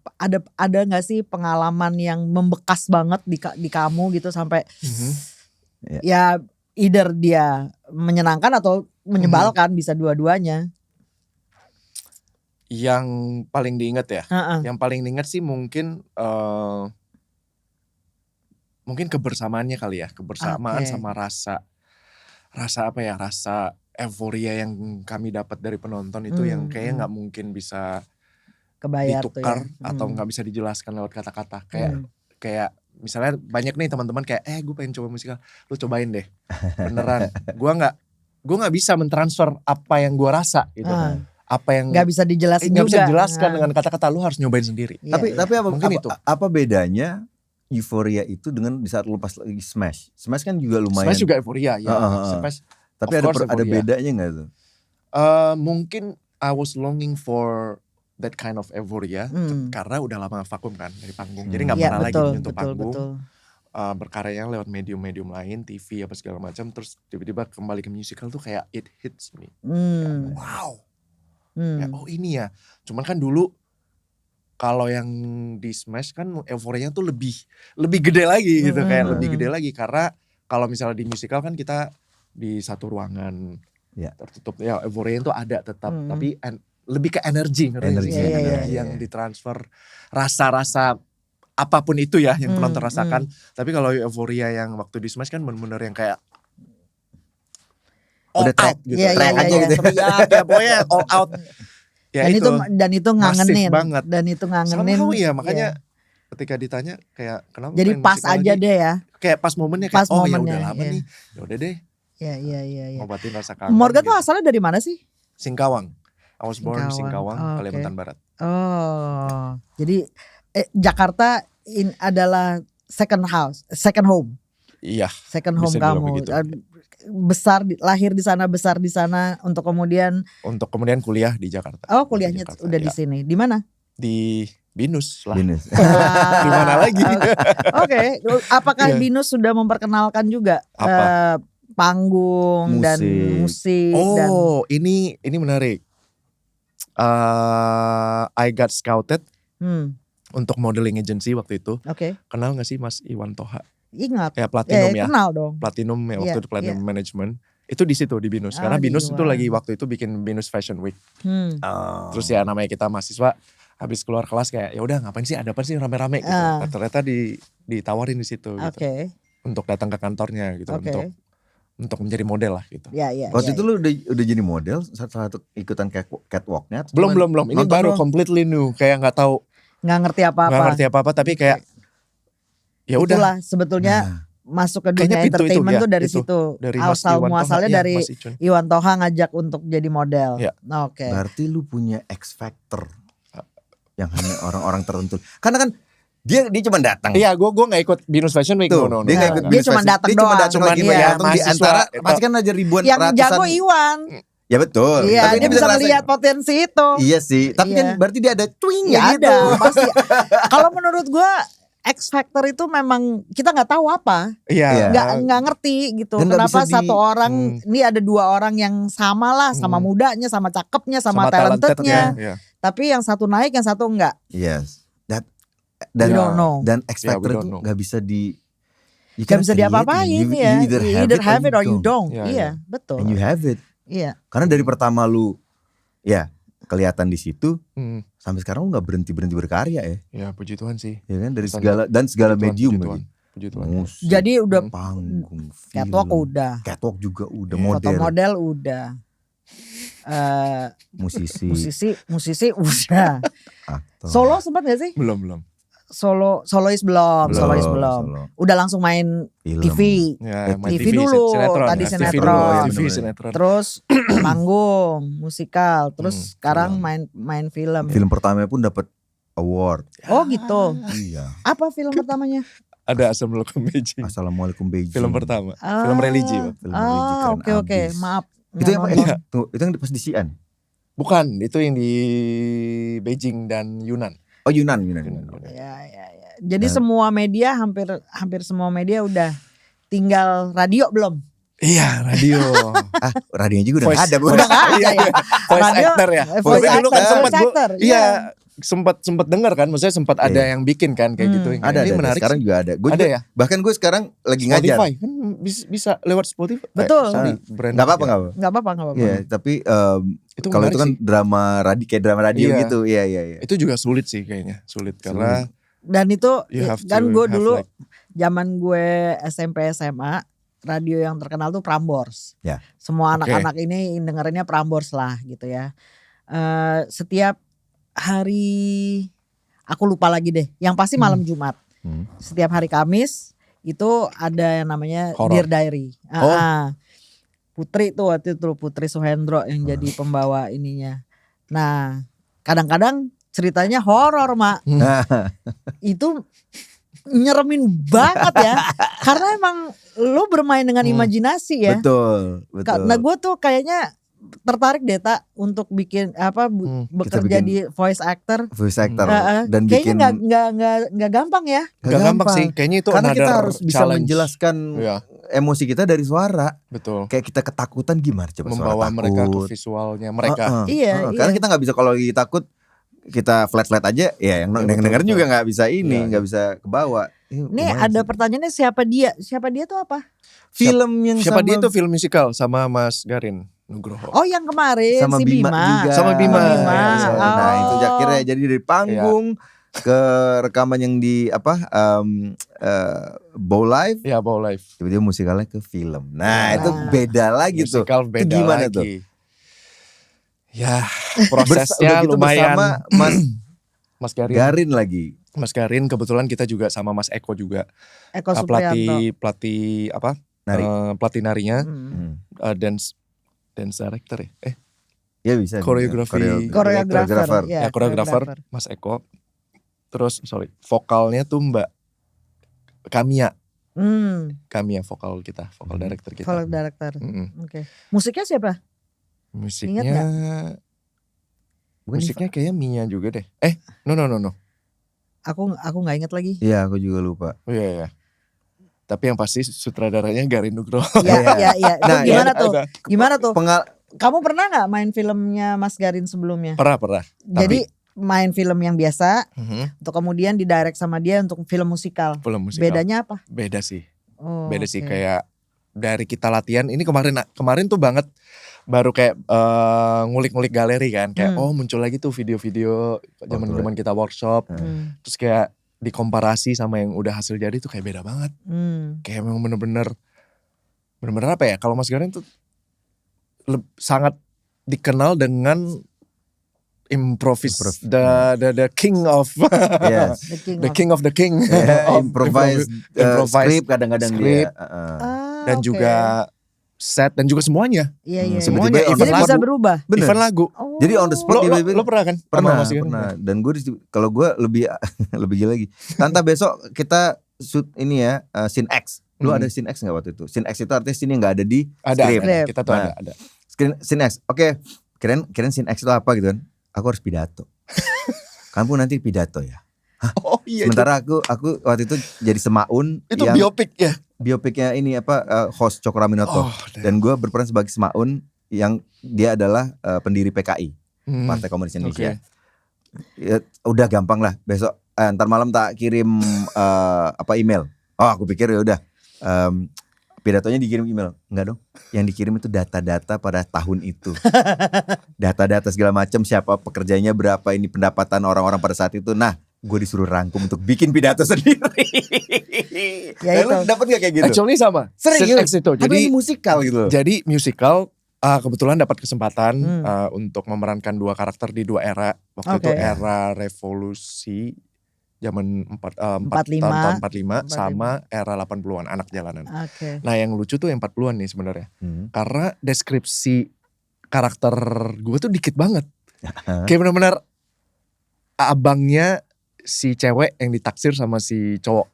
S2: ada nggak sih pengalaman yang membekas banget di kamu gitu sampai
S3: Mhm.
S2: ya either dia menyenangkan atau menyebalkan, bisa dua-duanya.
S3: Yang paling diingat ya.
S2: Heeh.
S3: Yang paling diingat sih mungkin mungkin kebersamaannya kali ya, kebersamaan
S2: Oke.
S3: sama rasa apa ya, rasa euforia yang kami dapat dari penonton itu yang kayaknya nggak mungkin bisa
S2: Kebayar
S3: ditukar
S2: tuh ya.
S3: atau nggak bisa dijelaskan lewat kata-kata. Kayak misalnya banyak nih teman-teman kayak gue pengen coba musikal, lu cobain deh, beneran. Gue nggak bisa mentransfer apa yang gue rasa gitu, apa yang
S2: Nggak bisa dijelasin
S3: nggak
S2: juga.
S3: bisa dijelaskan dengan kata-kata, lu harus nyobain sendiri.
S2: Iya,
S1: Tapi
S2: iya.
S3: Mungkin itu.
S1: apa bedanya euforia itu dengan di saat lu pas lagi smash? Smash kan juga lumayan.
S3: Smash juga euforia ya. Smash,
S1: Tapi
S3: of course
S1: ada
S3: euforia.
S1: bedanya nggak tuh?
S3: mungkin I was longing for that kind of euphoria karena udah lama vakum kan dari panggung. Jadi nggak
S2: Iya,
S3: pernah lagi
S2: betul,
S3: menyentuh
S2: betul,
S3: panggung.
S2: betul.
S3: Berkarya lewat medium-medium lain, TV apa segala macam, terus tiba-tiba kembali ke musical tuh kayak it hits me.
S2: Hmm.
S3: Wow.
S2: Hmm.
S3: Kayak, oh ini ya. Cuman kan dulu kalau yang di Smash kan euforianya tuh lebih gede lagi gitu, kayak lebih gede lagi karena kalau misalnya di musical kan kita di satu ruangan tertutup ya, euforia itu ada tetap, tapi lebih ke energi,
S1: Energi,
S3: energi yang ditransfer, rasa-rasa apapun itu ya yang penonton rasakan. Tapi kalau euforia yang waktu di Smash kan bener-bener yang kayak all
S1: Udah track
S3: out gitu,
S2: Iya,
S1: track
S2: iya,
S1: aja
S2: iya.
S1: gitu.
S3: teriak ya pokoknya all out. Ya
S2: dan itu ngangenin,
S3: masif banget.
S2: dan itu ngangenin.
S3: Somehow ya makanya
S2: Iya.
S3: ketika ditanya kayak kenapa
S2: Jadi
S3: main
S2: pas
S3: musikal
S2: aja
S3: lagi?
S2: deh ya.
S3: Kayak pas momennya
S2: Pas
S3: kayak oh ya
S2: momennya,
S3: udah lama
S2: iya.
S3: nih, ya udah deh
S2: Iya.
S3: ngobatin rasa kangen.
S2: Morgan tuh
S3: gitu.
S2: asalnya dari mana sih?
S3: Singkawang. I was born
S2: Singkawang.
S3: Singkawang,
S2: Oh, oke.
S3: Kalimantan Barat.
S2: Oh, jadi Jakarta adalah second home,
S3: Iya.
S2: second home
S3: Bisa dibilang
S2: kamu.
S3: begitu.
S2: Lahir di sana, besar di sana, untuk kemudian
S3: Untuk kemudian kuliah di Jakarta.
S2: kuliahnya
S3: Jakarta,
S2: udah di
S3: iya.
S2: sini. Di mana?
S3: Di Binus lah.
S1: Binus.
S3: Di mana lagi?
S2: Oke, apakah
S3: Iya.
S2: Binus sudah memperkenalkan juga
S3: Apa?
S2: panggung dan musik dan
S3: Oh, ini menarik. I got scouted untuk modeling agency waktu itu.
S2: Oke,
S3: Kenal gak sih Mas Iwan Toha?
S2: ingat.
S3: Ya Platinum ya.
S2: Kenal dong.
S3: Platinum ya waktu
S2: Iya,
S3: itu Platinum Management. Itu di situ di Binus.
S2: Oh,
S3: Karena
S2: di
S3: Binus itu
S2: luar.
S3: lagi waktu itu bikin Binus Fashion Week. Terus
S1: Oh.
S3: ya namanya kita mahasiswa habis keluar kelas kayak ya udah ngapain sih, ada apa sih rame-rame gitu.
S2: Ah.
S3: Ternyata ditawarin di situ gitu.
S2: Oke,
S3: Untuk datang ke kantornya gitu
S2: Oke.
S3: untuk menjadi model lah gitu.
S2: ya.
S1: Waktu itu lu udah jadi model salah satu ikutan catwalknya? atau
S3: Belum
S1: cuman
S3: Ini
S1: nonton
S3: baru
S1: doang?
S3: completely new, kayak nggak
S2: nggak ngerti apa-apa.
S3: ngerti apa-apa tapi kayak ya udah
S2: Itulah sebetulnya
S1: Nah,
S2: masuk ke
S3: Kayaknya
S2: dunia
S3: pintu itu
S2: entertainment
S3: ya,
S2: tuh dari
S3: itu.
S2: situ.
S3: Dari Mas
S2: Asal
S3: Iwan Toha,
S2: muasalnya
S3: iya,
S2: dari
S3: Mas Icun.
S2: Iwan Toha ngajak untuk jadi model.
S3: Iya.
S2: Oke.
S1: Berarti lu punya X factor yang hanya orang-orang tertentu. Karena kan dia cuma datang.
S3: Iya, gue nggak ikut Binus Fashion Week.
S1: Tuh,
S3: No.
S1: dia nggak ikut
S2: Dia
S1: Binus
S2: cuma
S1: Fashion.
S2: datang
S1: Dia cuma
S2: doang.
S1: datang
S3: Cuman
S1: lagi
S2: iya.
S1: datang di
S3: mahasiswa
S1: antara
S3: itu.
S1: pasti kan ada ribuan
S2: Yang
S1: ratusan.
S2: jago Iwan.
S1: Ya betul.
S2: Iya,
S1: Tapi
S2: dia bisa
S1: ngerasain-
S2: melihat potensi itu.
S1: Iya sih. Tapi
S2: Iya.
S1: kan berarti dia ada twingnya
S2: Ya
S1: gitu.
S2: ada pasti. Kalau menurut gue X Factor itu memang kita nggak tahu apa,
S3: Iya.
S2: nggak ngerti gitu.
S1: Dan nggak
S2: Kenapa
S1: bisa
S2: satu orang ini ada dua orang yang sama lah, sama mudanya, sama cakepnya, sama talentednya.
S3: Iya.
S2: Tapi yang satu naik, yang satu enggak.
S1: Yes.
S2: We don't know.
S1: Dan X
S3: Yeah, we
S1: Factor
S3: don't
S1: itu
S3: know.
S1: nggak bisa you
S2: Gak
S1: cannot
S2: bisa
S1: create it.
S2: diapa-apain
S1: You
S2: ya.
S1: either
S2: have it or you don't.
S3: Iya,
S2: Iya,
S3: iya.
S2: betul.
S1: And you have it.
S2: Iya.
S1: Karena dari pertama lu ya kelihatan di situ sampai sekarang lu nggak berhenti berkarya ya.
S3: Ya puji Tuhan sih.
S1: Ya kan dari
S3: Pesan
S1: segala
S3: Puji Tuhan,
S1: medium
S3: puji
S1: lagi.
S3: Puji Tuhan.
S1: Musik,
S2: Jadi udah
S1: panggung, film.
S2: catwalk udah,
S1: Catwalk juga udah,
S2: foto
S1: model,
S2: model udah.
S1: musisi,
S2: Musisi udah.
S1: aktor.
S2: Solo sempat gak sih?
S3: Belum.
S2: Solois belum.
S1: Solo.
S2: Udah langsung main
S1: Film.
S2: TV.
S3: Ya, main
S2: TV dulu,
S3: sinetron,
S2: tadi
S3: ya. TV
S2: sinetron.
S3: dulu,
S1: Iya,
S3: TV
S1: bener-bener.
S3: sinetron.
S2: Terus panggung, musikal, terus sekarang main film.
S1: Film pertamanya pun dapat award.
S2: Oh gitu.
S1: Iya.
S2: Apa film pertamanya?
S3: Ada Assalamualaikum Beijing.
S1: Assalamualaikum Beijing.
S3: Film pertama. Film religi, Pak.
S1: Film religi keren
S2: Oke.
S1: abis.
S2: Maaf.
S1: Itu yang
S2: nggak nonton.
S1: itu yang pas di Xi'an.
S3: Bukan, itu yang di Beijing dan Yunan.
S1: Oh Yunan.
S2: Ya. Jadi semua media hampir semua media udah tinggal radio belum?
S3: Iya, radio.
S1: Radionya juga udah
S3: Voice-
S1: nggak ada. Bu.
S2: Udah nggak ada ya.
S3: Voice
S2: Radio,
S3: actor ya.
S2: voice
S3: Tapi dulu kan
S2: actor,
S3: sempat
S2: voice
S3: gua-
S2: actor,
S3: Iya, sempat dengar kan, maksudnya sempat ada
S1: Iya.
S3: yang bikin kan kayak gitu. Yang
S1: Ada.
S3: ini menarik.
S1: Sekarang
S3: sih.
S1: juga ada. Gua
S3: Ada
S1: juga,
S3: ya?
S1: Bahkan gue sekarang lagi ngajar.
S3: Spotify kan bisa lewat Spotify.
S2: Betul.
S3: Sorry, brand
S1: Nggak apa-apa
S3: ya.
S1: nggak apa.
S2: Nggak apa-apa.
S1: Iya, tapi
S3: Itu
S1: kalau
S3: menarik
S1: itu kan
S3: sih.
S1: kayak drama radio
S3: Iya.
S1: gitu. Iya.
S3: Itu juga sulit sih kayaknya. Sulit karena
S2: Dan itu
S3: you have
S2: kan
S3: to
S2: gue
S3: have
S2: dulu
S3: like-
S2: zaman gue SMP SMA radio yang terkenal tuh Prambors.
S1: Ya.
S2: Semua
S3: Oke.
S2: anak-anak ini dengerinnya Prambors lah gitu ya. Setiap hari aku lupa lagi deh. Yang pasti malam Jumat.
S1: Hmm.
S2: Setiap hari Kamis itu ada yang namanya
S3: Horor.
S2: Dear Diary.
S3: Oh.
S2: Putri tuh waktu itu Putri Suhendro yang jadi pembawa ininya. Nah, kadang-kadang ceritanya horor, Mak. Itu nyeremin banget ya. Karena emang lu bermain dengan imajinasi ya.
S1: Betul.
S2: Nah gue tuh kayaknya tertarik deh Tak untuk bikin bekerja
S1: bikin
S2: di voice actor.
S1: Voice actor dan
S2: Kayaknya
S1: bikin
S2: nggak gampang ya.
S3: Gak gampang sih. Kayaknya itu
S1: karena kita
S3: another
S1: harus bisa
S3: challenge.
S1: menjelaskan
S3: Iya,
S1: emosi kita dari suara.
S3: betul.
S1: Kayak kita ketakutan gimana coba
S3: Membawa
S1: suara
S3: mereka ke
S1: takut.
S3: visualnya mereka.
S2: Iya,
S1: Karena
S2: iya.
S1: kita nggak bisa kalau lagi takut kita flat aja ya yang
S3: Betul,
S1: denger
S3: betul.
S1: juga nggak bisa
S3: Iya,
S1: nggak bisa kebawa.
S2: Nih ada pertanyaannya siapa dia? Siapa dia tuh apa?
S1: film yang
S3: Siapa
S1: sama
S3: dia itu film musikal sama Mas Garin Nugroho.
S2: Oh yang kemarin
S1: sama
S2: si
S1: Bima,
S2: Bima.
S1: juga.
S3: Sama Bima.
S2: Bima.
S3: Ya,
S1: Nah, itu
S2: Oh.
S1: akhirnya jadi dari panggung ke rekaman yang di Bow Live,
S3: Ya, Bow Live.
S1: tiba-tiba musikalnya ke film. Nah,
S2: Nah.
S1: itu beda lagi tuh.
S3: Musikal
S1: Itu
S3: beda
S1: gimana
S3: lagi.
S1: tuh?
S3: Ya,
S1: Udah
S3: prosesnya
S1: gitu
S3: lumayan.
S1: bersama Mas
S3: Mas Garin.
S1: Garin lagi.
S3: Mas Garin kebetulan kita juga sama Mas Eko juga.
S2: Eko Supriyanto.
S3: Pelatih apa?
S1: Nari.
S3: Pelatih narinya,
S2: Hmm.
S3: dance director ya.
S1: Ya bisa.
S3: Koreografi.
S2: Koreografer.
S3: Ya, koreografer Mas Eko. Terus vokalnya tuh Mbak Kamia. Kamia vokal kita, vokal director kita.
S2: Vokal director.
S3: Mm-mm.
S2: Oke. Musiknya siapa?
S3: Musiknya
S2: Ingat
S1: Bukan
S3: musiknya kayaknya Mia juga deh. No.
S2: Aku nggak inget lagi.
S1: Iya, aku juga lupa.
S3: Oh iya. Tapi yang pasti sutradaranya Garin Nugroho.
S2: Iya. Itu
S1: Nah,
S2: gimana
S3: ya,
S2: tuh?
S3: ada.
S2: Gimana tuh?
S1: Kamu
S2: Kamu pernah nggak main filmnya Mas Garin sebelumnya?
S3: Pernah.
S2: Jadi main film yang biasa,
S3: Mhm.
S2: untuk kemudian didirect sama dia untuk film musikal.
S3: Film musikal.
S2: Bedanya apa?
S3: Beda sih.
S2: Oh,
S3: Beda sih
S2: oke.
S3: kayak dari kita latihan. Ini kemarin tuh banget baru kayak ngulik-ngulik galeri kan. Kayak muncul lagi tuh video-video zaman-zaman kita workshop. Terus kayak dikomparasi sama yang udah hasil jadi tuh kayak beda banget. Kayak memang bener-bener apa ya? Kalau Mas Garin tuh sangat dikenal dengan the king of
S1: Yes.
S3: the king of the king.
S1: Yeah,
S3: Of
S1: improvise script kadang-kadang dia.
S3: Script. Dan juga set dan juga semuanya.
S2: Iya.
S3: Semuanya,
S1: Tiba-tiba on
S3: even
S2: Jadi
S1: the
S2: bisa
S3: lagu.
S2: berubah.
S1: Bener.
S3: Even lagu.
S2: Oh.
S1: Jadi on the spot
S3: Lo pernah kan?
S1: pernah,
S3: Mas Ian?
S1: pernah. Dan gue kalau gue lebih lebih gila lagi. Tanta besok kita shoot ini ya scene X. Lu ada scene X nggak waktu itu? Scene X itu artinya scene yang nggak ada di script.
S2: Script.
S3: Kita tuh
S1: Nah.
S3: ada.
S1: Scene X. Oke. Kirain scene X itu apa gitu kan? Aku harus pidato. Kamu nanti pidato ya.
S3: Oh iya.
S1: Sementara aku waktu itu jadi Semaun
S3: itu
S1: yang
S3: biopik ya.
S1: biopiknya ini host Cokro Aminoto. Dan gue berperan sebagai Semaun yang dia adalah pendiri PKI, Partai Komunis Indonesia. Ya, udah gampang lah. Besok ntar malam tak kirim email. Oh aku pikir ya udah pidatonya dikirim email. Enggak dong. Yang dikirim itu data-data pada tahun itu. Data-data segala macam, siapa pekerjanya, berapa ini pendapatan orang-orang pada saat itu. Nah, gue disuruh rangkum untuk bikin pidato sendiri.
S2: Ya
S1: Lu
S2: itu.
S1: dapet gak kayak gitu?
S3: Actually sama.
S1: Serius?
S3: Scene X itu.
S1: Tapi
S3: Jadi
S1: ini musikal gitu.
S3: Jadi musical kebetulan dapat kesempatan untuk memerankan dua karakter di dua era. Waktu itu
S2: Oke.
S3: era revolusi zaman
S2: 45.
S3: tahun 45 sama era 80-an anak jalanan.
S2: Oke.
S3: Nah, yang lucu tuh yang 40-an nih sebenarnya.
S1: Hmm.
S3: Karena deskripsi karakter gue tuh dikit banget. Kayak benar-benar abangnya si cewek yang ditaksir sama si cowok.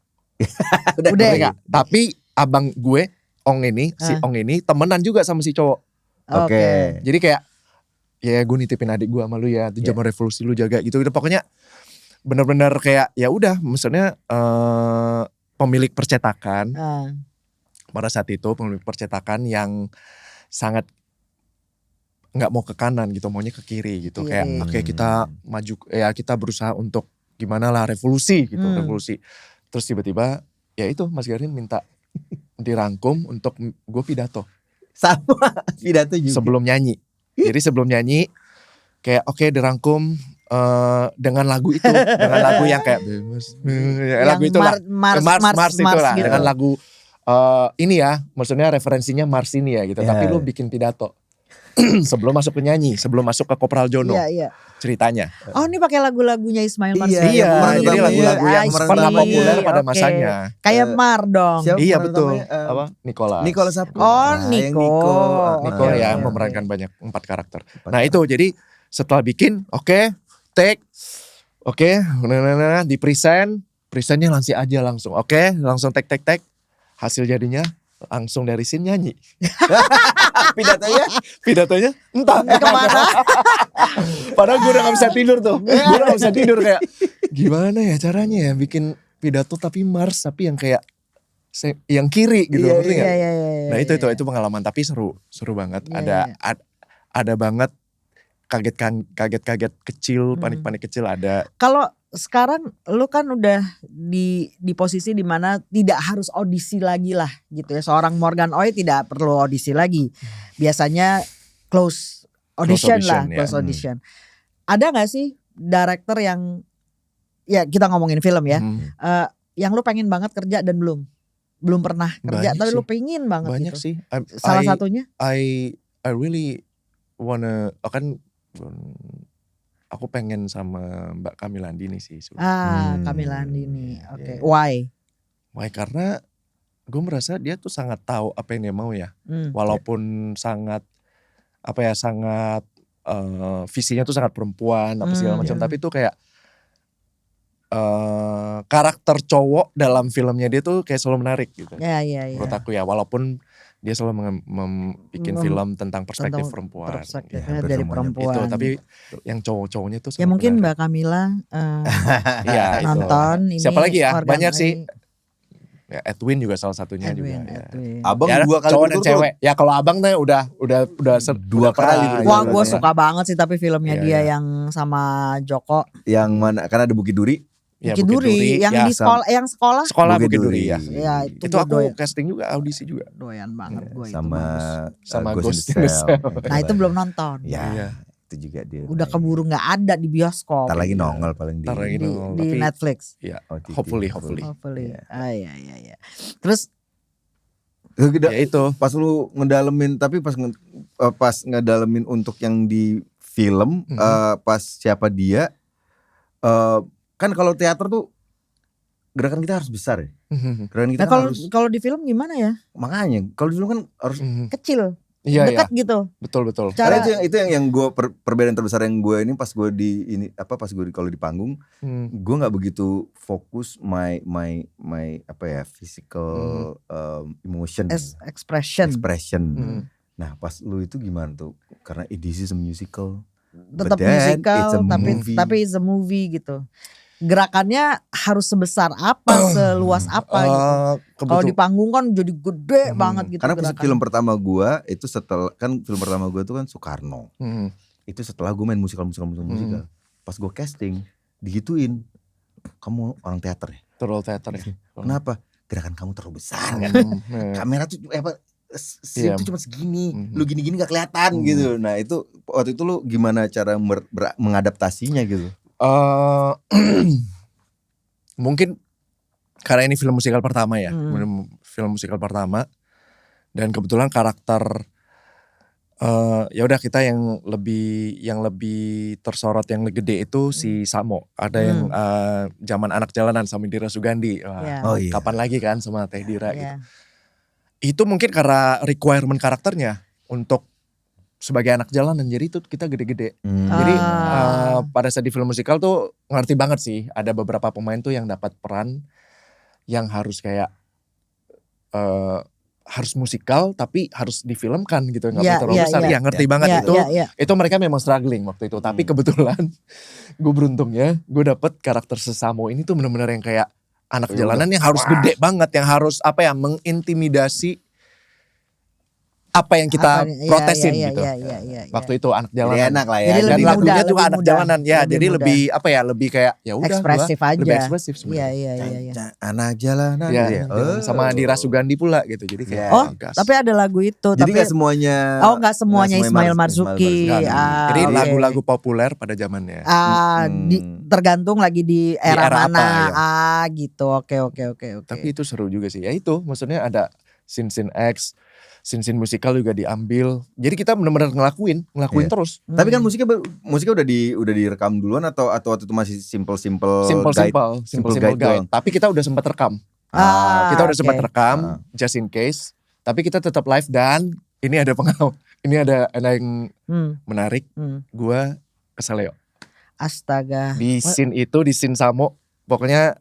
S2: Udah.
S3: Ngerti nggak? Tapi abang gue Ong ini, si Ong ini temenan juga sama si cowok.
S1: Oke.
S3: Jadi kayak ya gue nitipin adik gue sama lu ya, itu zaman revolusi lu jaga gitu. Udah pokoknya benar-benar kayak ya udah, maksudnya pemilik percetakan pada saat itu, pemilik percetakan yang sangat nggak mau ke kanan gitu, maunya ke kiri gitu.
S2: Iya,
S3: Kayak
S2: iya.
S3: oke, kita maju, ya kita berusaha untuk gimana lah revolusi gitu, revolusi. Terus tiba-tiba ya itu Mas Garin minta dirangkum untuk gue pidato
S1: Sama pidato juga.
S3: sebelum nyanyi. Jadi sebelum nyanyi kayak oke, dirangkum dengan lagu itu, dengan lagu yang kayak lagu itulah, Mars itulah,
S2: gitu.
S3: dengan lagu ini ya, maksudnya referensinya Mars ini ya gitu. Tapi lu bikin pidato sebelum masuk ke nyanyi, sebelum masuk ke Kopral Jono
S2: Iya.
S3: ceritanya.
S2: Oh, ini pakai lagu-lagunya Ismail Marzuki.
S3: Iya, jadi lagu-lagu yang pernah populer pada
S2: Oke.
S3: masanya.
S2: Kayak Mar dong.
S1: Siapa
S3: Iya
S1: nama
S3: betul.
S1: namanya?
S3: Apa? Nicholas.
S1: Nicholas Sapu.
S2: Oh,
S1: yang
S2: Nico.
S3: Nico
S2: Oke,
S3: ya
S2: oke,
S3: memerankan banyak 4 karakter. Nah itu jadi setelah bikin, oke, take, oke, di presentnya langsung aja langsung, oke, langsung take, hasil jadinya langsung dari scene nyanyi. Pidatonya entah
S2: Kemana?
S3: Padahal gue udah gak bisa tidur tuh. Gue udah gak bisa tidur kayak gimana ya caranya ya bikin pidato tapi Mars, tapi yang kayak yang kiri gitu, ngerti nggak?
S2: Iya.
S3: Nah itu pengalaman, tapi seru banget.
S2: Iya,
S3: Ada banget kaget kecil, panik kecil ada.
S2: Kalau sekarang lu kan udah di posisi dimana tidak harus audisi lagi lah gitu ya. Seorang Morgan Oey tidak perlu audisi lagi. Biasanya close audition lah,
S3: ya.
S2: close audition. Ada gak sih director yang, ya kita ngomongin film ya, yang lu pengen banget kerja dan belum pernah kerja,
S3: Banyak
S2: tapi
S3: sih.
S2: lu pengen banget
S3: Banyak
S2: gitu.
S3: sih.
S2: Salah satunya?
S3: I really wanna, aku pengen sama Mbak Camilla Andini sih sebenarnya.
S2: Camilla Andini. Oke.
S1: Yeah.
S2: Why?
S3: Karena gue merasa dia tuh sangat tahu apa yang dia mau ya. Walaupun sangat visinya tuh sangat perempuan apa segala macam, tapi tuh kayak karakter cowok dalam filmnya dia tuh kayak selalu menarik gitu.
S2: Iya.
S3: Menurut aku ya, walaupun dia selalu bikin film tentang perspektif perempuan.
S2: Perspektifnya dari perempuan.
S3: Itu, tapi yang cowok-cowoknya tuh
S2: Ya
S3: sangat
S2: mungkin
S3: menarik.
S2: Mbak Camilla
S3: Iya, itu.
S2: nonton ini.
S3: Siapa lagi ya?
S2: Morgan
S3: Banyak
S2: Oey.
S3: sih. Ya, Edwin juga salah satunya juga. Ya.
S2: Edwin.
S1: Abang
S3: Ya,
S1: 2 kali
S3: cowok dan
S1: berturut-turut.
S3: cewek. Ya kalau abang tuh udah
S1: Dua kali
S3: pernah.
S1: berturut-turut.
S2: Wah,
S1: Iya,
S2: gue
S1: iya.
S2: suka banget sih tapi filmnya
S3: Iya,
S2: dia
S3: iya.
S2: yang sama Joko.
S1: Yang mana? Karena ada Bukit Duri.
S3: Ya,
S2: Bukit Duri yang
S3: ya,
S2: di sekolah, yang sekolah.
S3: sekolah
S1: Bukit
S3: Bukit
S1: Duri.
S3: Duri ya.
S2: Ya, itu
S3: Itu
S2: gua
S3: aku casting juga, audisi juga.
S2: doyan banget gue itu
S1: Sama
S2: bagus.
S3: Sama
S1: Ghost
S3: Ghost
S1: in
S3: in
S1: the
S3: the
S1: Shell.
S2: Nah itu belum nonton.
S1: Ya,
S3: Iya.
S1: itu juga dia.
S2: Udah keburu nggak ada di bioskop.
S1: Ntar lagi nongol paling
S3: Ntar lagi
S2: di,
S3: nongol,
S2: di
S3: tapi-
S2: Netflix.
S3: Ya,
S1: OTT.
S3: hopefully.
S1: Iya.
S2: Iya. Terus
S3: Ya itu.
S1: Pas lu ngedalemin, tapi pas ngedalemin untuk yang di film pas siapa dia kan kalau teater tuh gerakan kita harus besar ya. Gerakan kita
S2: Nah
S1: kan harus
S2: kalau di film gimana ya?
S1: makanya kalau di film kan harus
S2: Kecil,
S3: Iya,
S2: dekat gitu.
S3: betul.
S1: karena
S2: Cara
S1: itu yang gue perbedaan terbesar yang gue ini pas gue di ini pas gue kalau di panggung gue nggak begitu fokus my apa ya physical emotion
S2: expression
S1: expression. Nah pas lu itu gimana tuh karena this is a musical
S2: tetap
S1: but then
S2: musical
S1: it's a movie.
S2: tapi it's a movie gitu. Gerakannya harus sebesar apa, seluas apa gitu. Kalau di panggung kan jadi gede banget gitu
S1: karena
S2: gerakannya.
S1: film pertama gue itu setelah kan film pertama gue itu kan Soekarno. Itu setelah gue main musikal. Pas gue casting digituin, kamu orang teater ya?
S3: Terlalu teater ya.
S1: Kenapa? Gerakan kamu terlalu besar kan?
S3: Iya.
S1: Kamera tuh scene tuh cuma segini, lu gini-gini gak kelihatan gitu. Nah itu waktu itu lu gimana cara mengadaptasinya gitu?
S3: Mungkin karena ini film musikal pertama ya, film musikal pertama, dan kebetulan karakter ya udah kita yang lebih tersorot yang gede itu si Samo. Ada yang zaman anak jalanan sama Dira Sugandi. Wah,
S1: Oh iya.
S3: kapan lagi kan sama Teh Dira gitu.
S2: Iya.
S3: Itu mungkin karena requirement karakternya untuk sebagai anak jalanan, jadi itu kita gede-gede. Jadi pada saat di film musikal tuh ngerti banget sih, ada beberapa pemain tuh yang dapat peran yang harus kayak harus musikal tapi harus difilmkan gitu, nggak boleh terlalu besar. Ya ngerti banget itu. Itu mereka memang struggling waktu itu. Tapi kebetulan gue beruntungnya gue dapet karakter Sesamo ini tuh benar-benar yang kayak anak jalanan yang harus gede banget, yang harus apa ya mengintimidasi apa yang kita protesin gitu. Waktu itu anak jalanan.
S1: Jadi enak lah ya.
S3: Jadi lagunya juga anak jalanan ya.
S2: Lebih
S3: Jadi
S2: muda.
S3: lebih apa ya, lebih kayak ya udah
S2: Ekspresif aja.
S3: lebih ekspresif sebenarnya.
S2: Iya.
S1: Anak jalanan.
S3: Ya,
S1: Ya.
S3: sama Dira Sugandi pula gitu. Jadi kayak
S2: Oh,
S3: gas.
S2: tapi ada lagu itu.
S1: Jadi
S2: tapi
S1: gak semuanya.
S2: nggak semuanya Ismail Marzuki.
S3: Enggak. Jadi
S2: oke.
S3: lagu-lagu populer pada zamannya.
S2: Tergantung lagi di era
S3: era
S2: mana.
S3: apa,
S2: Gitu. Oke.
S3: Tapi itu seru juga sih. Ya itu maksudnya ada scene X, scene musikal juga diambil. Jadi kita benar-benar ngelakuin terus.
S1: Tapi kan musiknya udah direkam duluan atau waktu itu masih simple
S3: guide. Tapi kita udah sempat rekam. Kita udah sempat rekam just in case. Tapi kita tetap live dan ini ada ini ada yang menarik. Gua keseleo.
S2: Astaga.
S3: Di scene itu, di scene Samo, pokoknya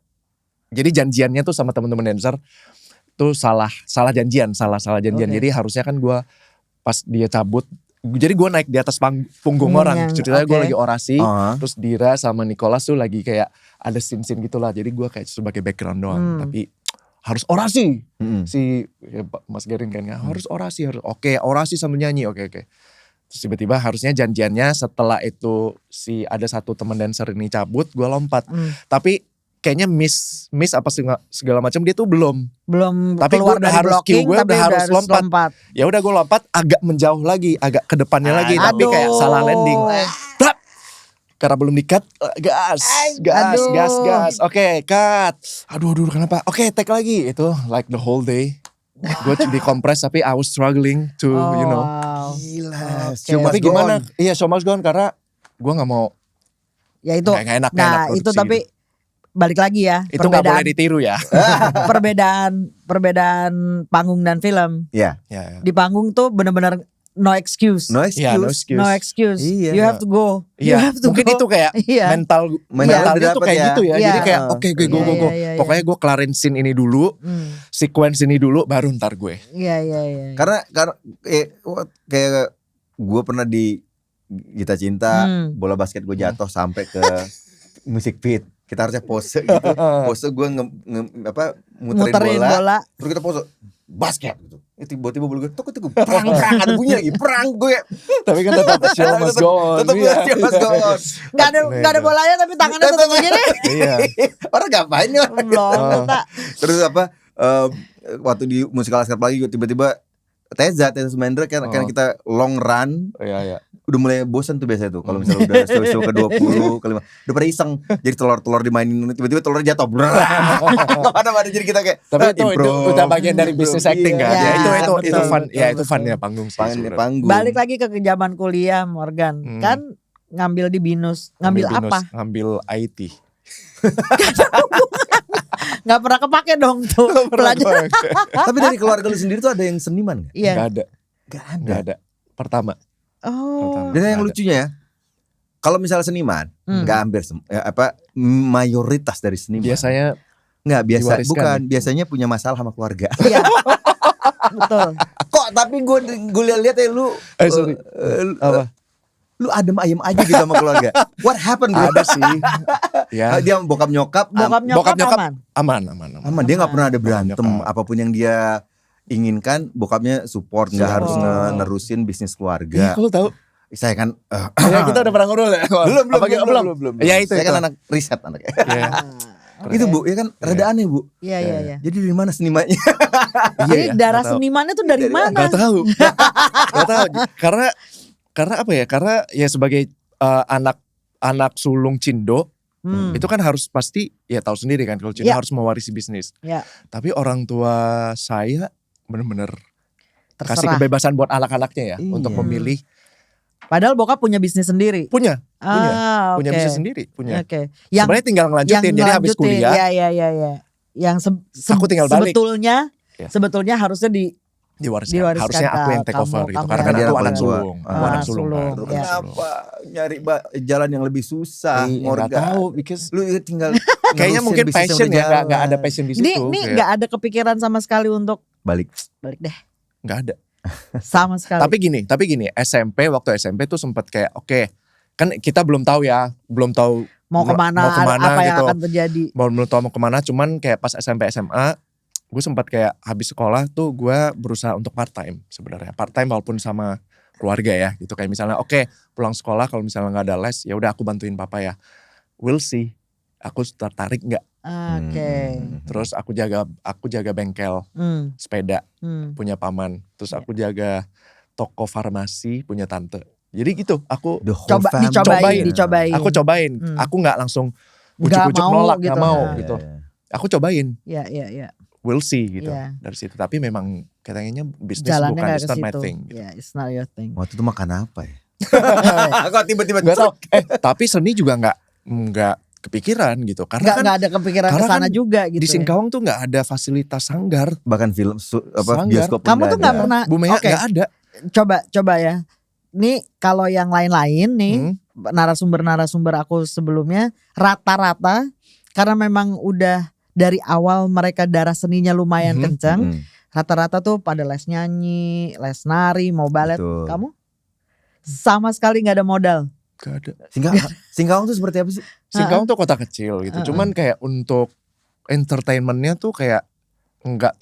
S3: jadi janjiannya tuh sama teman-teman dancer tuh salah janjian.
S2: Okay.
S3: Jadi harusnya kan gue pas dia cabut, jadi gue naik di atas punggung orang. Ceritanya gue lagi orasi, terus Dira sama Nicholas tuh lagi kayak ada scene gitulah. Jadi gue kayak sebagai background doang, tapi harus orasi. Si Mas Garin kan harus orasi, oke, orasi sambil nyanyi, oke. Terus tiba-tiba harusnya janjiannya setelah itu ada satu teman dancer ini cabut, gue lompat. Tapi kayaknya miss apa segala macam, dia tuh belum tapi
S2: keluar
S3: gue
S2: dari
S3: harus
S2: blocking,
S3: gue
S2: tapi
S3: udah harus lompat. Ya udah gue lompat agak menjauh lagi, agak ke depannya lagi, tapi kayak salah landing. Karena belum di-cut, gas. Oke, cut. Aduh kenapa? Oke, take lagi. Itu like the whole day. Gue di kompres tapi I was struggling to
S1: Gila.
S3: Tapi gimana? Iya, show must go on karena gue gak mau.
S2: Ya itu.
S3: Gak enak
S2: Itu tapi
S3: gitu.
S2: Balik lagi ya.
S3: Itu gak boleh ditiru ya.
S2: perbedaan panggung dan film.
S1: Iya.
S2: Di panggung tuh benar-benar no excuse.
S1: No excuse.
S2: Iya. You have to go.
S3: Iya. Mungkin itu kayak mentalnya tuh kayak gitu ya. Jadi kayak oke, go. Pokoknya gue kelarin scene ini dulu, sequence ini dulu, baru ntar gue.
S2: Iya.
S1: Karena kayak gue pernah di Gita Cinta, bola basket gue jatuh sampai ke musik pit. Kita harusnya pose gitu. Pose gue muterin bola. Terus kita pose basket gitu. Tiba-tiba bola gue tok perang ada bunyi lagi. Perang gue.
S3: Tapi kan tetap show must go on.
S1: Show must go on.
S2: Gak ada bolanya tapi tangannya tetap begini.
S3: Iya.
S1: Orang ngapain ya?
S2: Belum.
S1: Terus waktu di musikal Laskar Pelangi gue tiba-tiba Teza Sumendra kan kita long run.
S3: Iya.
S1: Udah mulai bosan tuh biasanya tuh kalau misalnya udah show ke 20 ke 5 udah pada iseng, jadi telur dimainin tiba-tiba telur jatuh mana jadi kita kayak
S3: tapi itu udah bagian dari bisnis acting kan ya, itu fun ya, itu fun ya panggung sih.
S1: Panggung.
S2: Balik lagi ke zaman kuliah Morgan kan ngambil di BINUS, ngambil
S3: Binus,
S2: apa?
S3: Ngambil IT.
S2: Nggak pernah kepake dong tuh pelajaran.
S1: Tapi dari keluarga lu sendiri tuh ada yang seniman gak?
S2: Iya.
S3: Gak ada.
S1: Gak
S3: Gak ada. Pertama.
S2: Oh.
S1: Dan yang
S3: Nggak ada.
S1: lucunya ya, kalau misalnya seniman, nggak hampir mayoritas dari seniman.
S3: Biasanya
S1: Nggak biasa,
S3: diwariskan.
S1: bukan biasanya punya masalah sama keluarga.
S2: Iya. Betul.
S1: Kok tapi gue lihat ya lu,
S3: sorry. Apa?
S1: lu adem ayem aja gitu sama keluarga. What happened bro?
S3: Ada sih. Ya.
S1: Dia bokap nyokap,
S2: Bokap nyokap aman.
S3: Aman.
S1: dia nggak pernah ada berantem.
S3: Nyokap.
S1: Apapun yang dia inginkan, bokapnya support, nggak harus nerusin bisnis keluarga.
S3: Kau tahu?
S1: Saya kan
S3: Ya kita udah pernah ngobrol ya.
S1: belum.
S3: Ya itu.
S1: Saya kan anak riset anaknya.
S3: Ya.
S1: Itu Bu, ya kan rada aneh Bu.
S2: Iya.
S1: Jadi dari mana senimannya?
S2: Jadi
S3: ya,
S2: darah
S3: nggak tahu.
S2: senimannya tuh dari mana?
S3: Gak tahu. Gak tahu. Karena apa ya? Karena ya sebagai anak sulung Cindo itu kan harus pasti ya tahu sendiri kan kalau Cindo
S2: Ya.
S3: harus mewarisi bisnis.
S2: Ya.
S3: Tapi orang tua saya benar-benar kasih
S2: Terserah.
S3: kebebasan buat anak-anaknya ya
S1: Iya.
S3: untuk memilih.
S2: Padahal bokap punya bisnis sendiri.
S3: Punya
S2: Oke.
S3: bisnis sendiri, punya.
S2: Oke.
S3: Sebenarnya tinggal ngelanjutin. Jadi habis
S2: ngelanjutin.
S3: kuliah
S2: Ya. Yang
S3: Aku tinggal balik.
S2: sebetulnya harusnya
S3: diwariskan. Harusnya aku yang take over gitu. Karena
S1: yang
S3: dia
S1: paling
S3: anak
S1: tua.
S3: sulung. Aku anak sulung.
S2: sulung,
S3: kan.
S1: Lu
S2: ya.
S1: kenapa nyari jalan yang lebih susah,
S3: Nggak
S1: Morgan?
S3: tahu, because
S1: Lu tinggal
S3: kayaknya
S1: nerusin
S3: mungkin
S1: bisnis yang
S3: passion
S1: udah
S3: ya, nggak
S1: jalan.
S3: ada passion di situ.
S2: Ini
S3: kayak
S2: nggak ada kepikiran sama sekali untuk
S1: balik.
S2: balik deh.
S3: nggak ada.
S2: Sama sekali.
S3: Tapi gini, waktu SMP tuh sempat kayak oke, kan kita belum tahu ya, belum tahu
S2: mau kemana,
S3: mau kemana
S2: apa yang
S3: gitu.
S2: akan terjadi.
S3: belum tahu mau kemana. Cuman kayak pas SMP SMA, gue sempat kayak habis sekolah tuh gue berusaha untuk part time sebenarnya, part time walaupun sama keluarga ya gitu. Kayak misalnya oke, pulang sekolah kalau misalnya nggak ada les, ya udah aku bantuin papa ya. We'll see, aku tertarik nggak.
S2: Oke.
S3: Terus aku jaga bengkel sepeda punya paman. Terus aku jaga toko farmasi punya tante. Jadi gitu, aku
S1: The whole family.
S2: dicobain.
S3: aku cobain. Aku nggak langsung
S2: Nggak
S3: ujuk-ujuk
S2: mau
S3: nolak,
S2: gitu.
S3: nggak mau
S2: Nah.
S3: gitu. Aku cobain,
S2: Iya.
S3: we'll see gitu
S2: Iya.
S3: dari situ. Tapi memang katanya bisnis
S2: Jalannya
S3: bukan,
S2: nggak
S3: it's
S2: ke
S3: not my
S2: situ.
S3: thing. Gitu.
S2: Ya, it's not your thing.
S1: Waktu itu makan apa ya? Kok tiba-tiba
S3: Nggak tahu. Tapi seni juga nggak kepikiran gitu. Karena kan
S2: Nggak ada kepikiran ke
S3: karena
S2: sana
S3: kan
S2: juga gitu.
S3: di Singkawang tuh nggak ada fasilitas sanggar.
S1: bahkan film
S3: Sanggar.
S1: bioskop pun
S2: Kamu tuh nggak
S1: ada.
S2: pernah.
S3: Bu Mea
S2: Oke,
S3: nggak ada.
S2: coba ya. Nih kalau yang lain-lain nih
S3: Hmm.
S2: narasumber aku sebelumnya rata-rata karena memang udah dari awal mereka darah seninya lumayan kencang. Rata-rata tuh pada les nyanyi, les nari, mau balet.
S1: Betul.
S2: Kamu sama sekali nggak ada modal.
S3: Nggak ada.
S1: Singkawang tuh seperti apa sih?
S3: Singkawang tuh kota kecil gitu. Cuman kayak untuk entertainmentnya tuh kayak nggak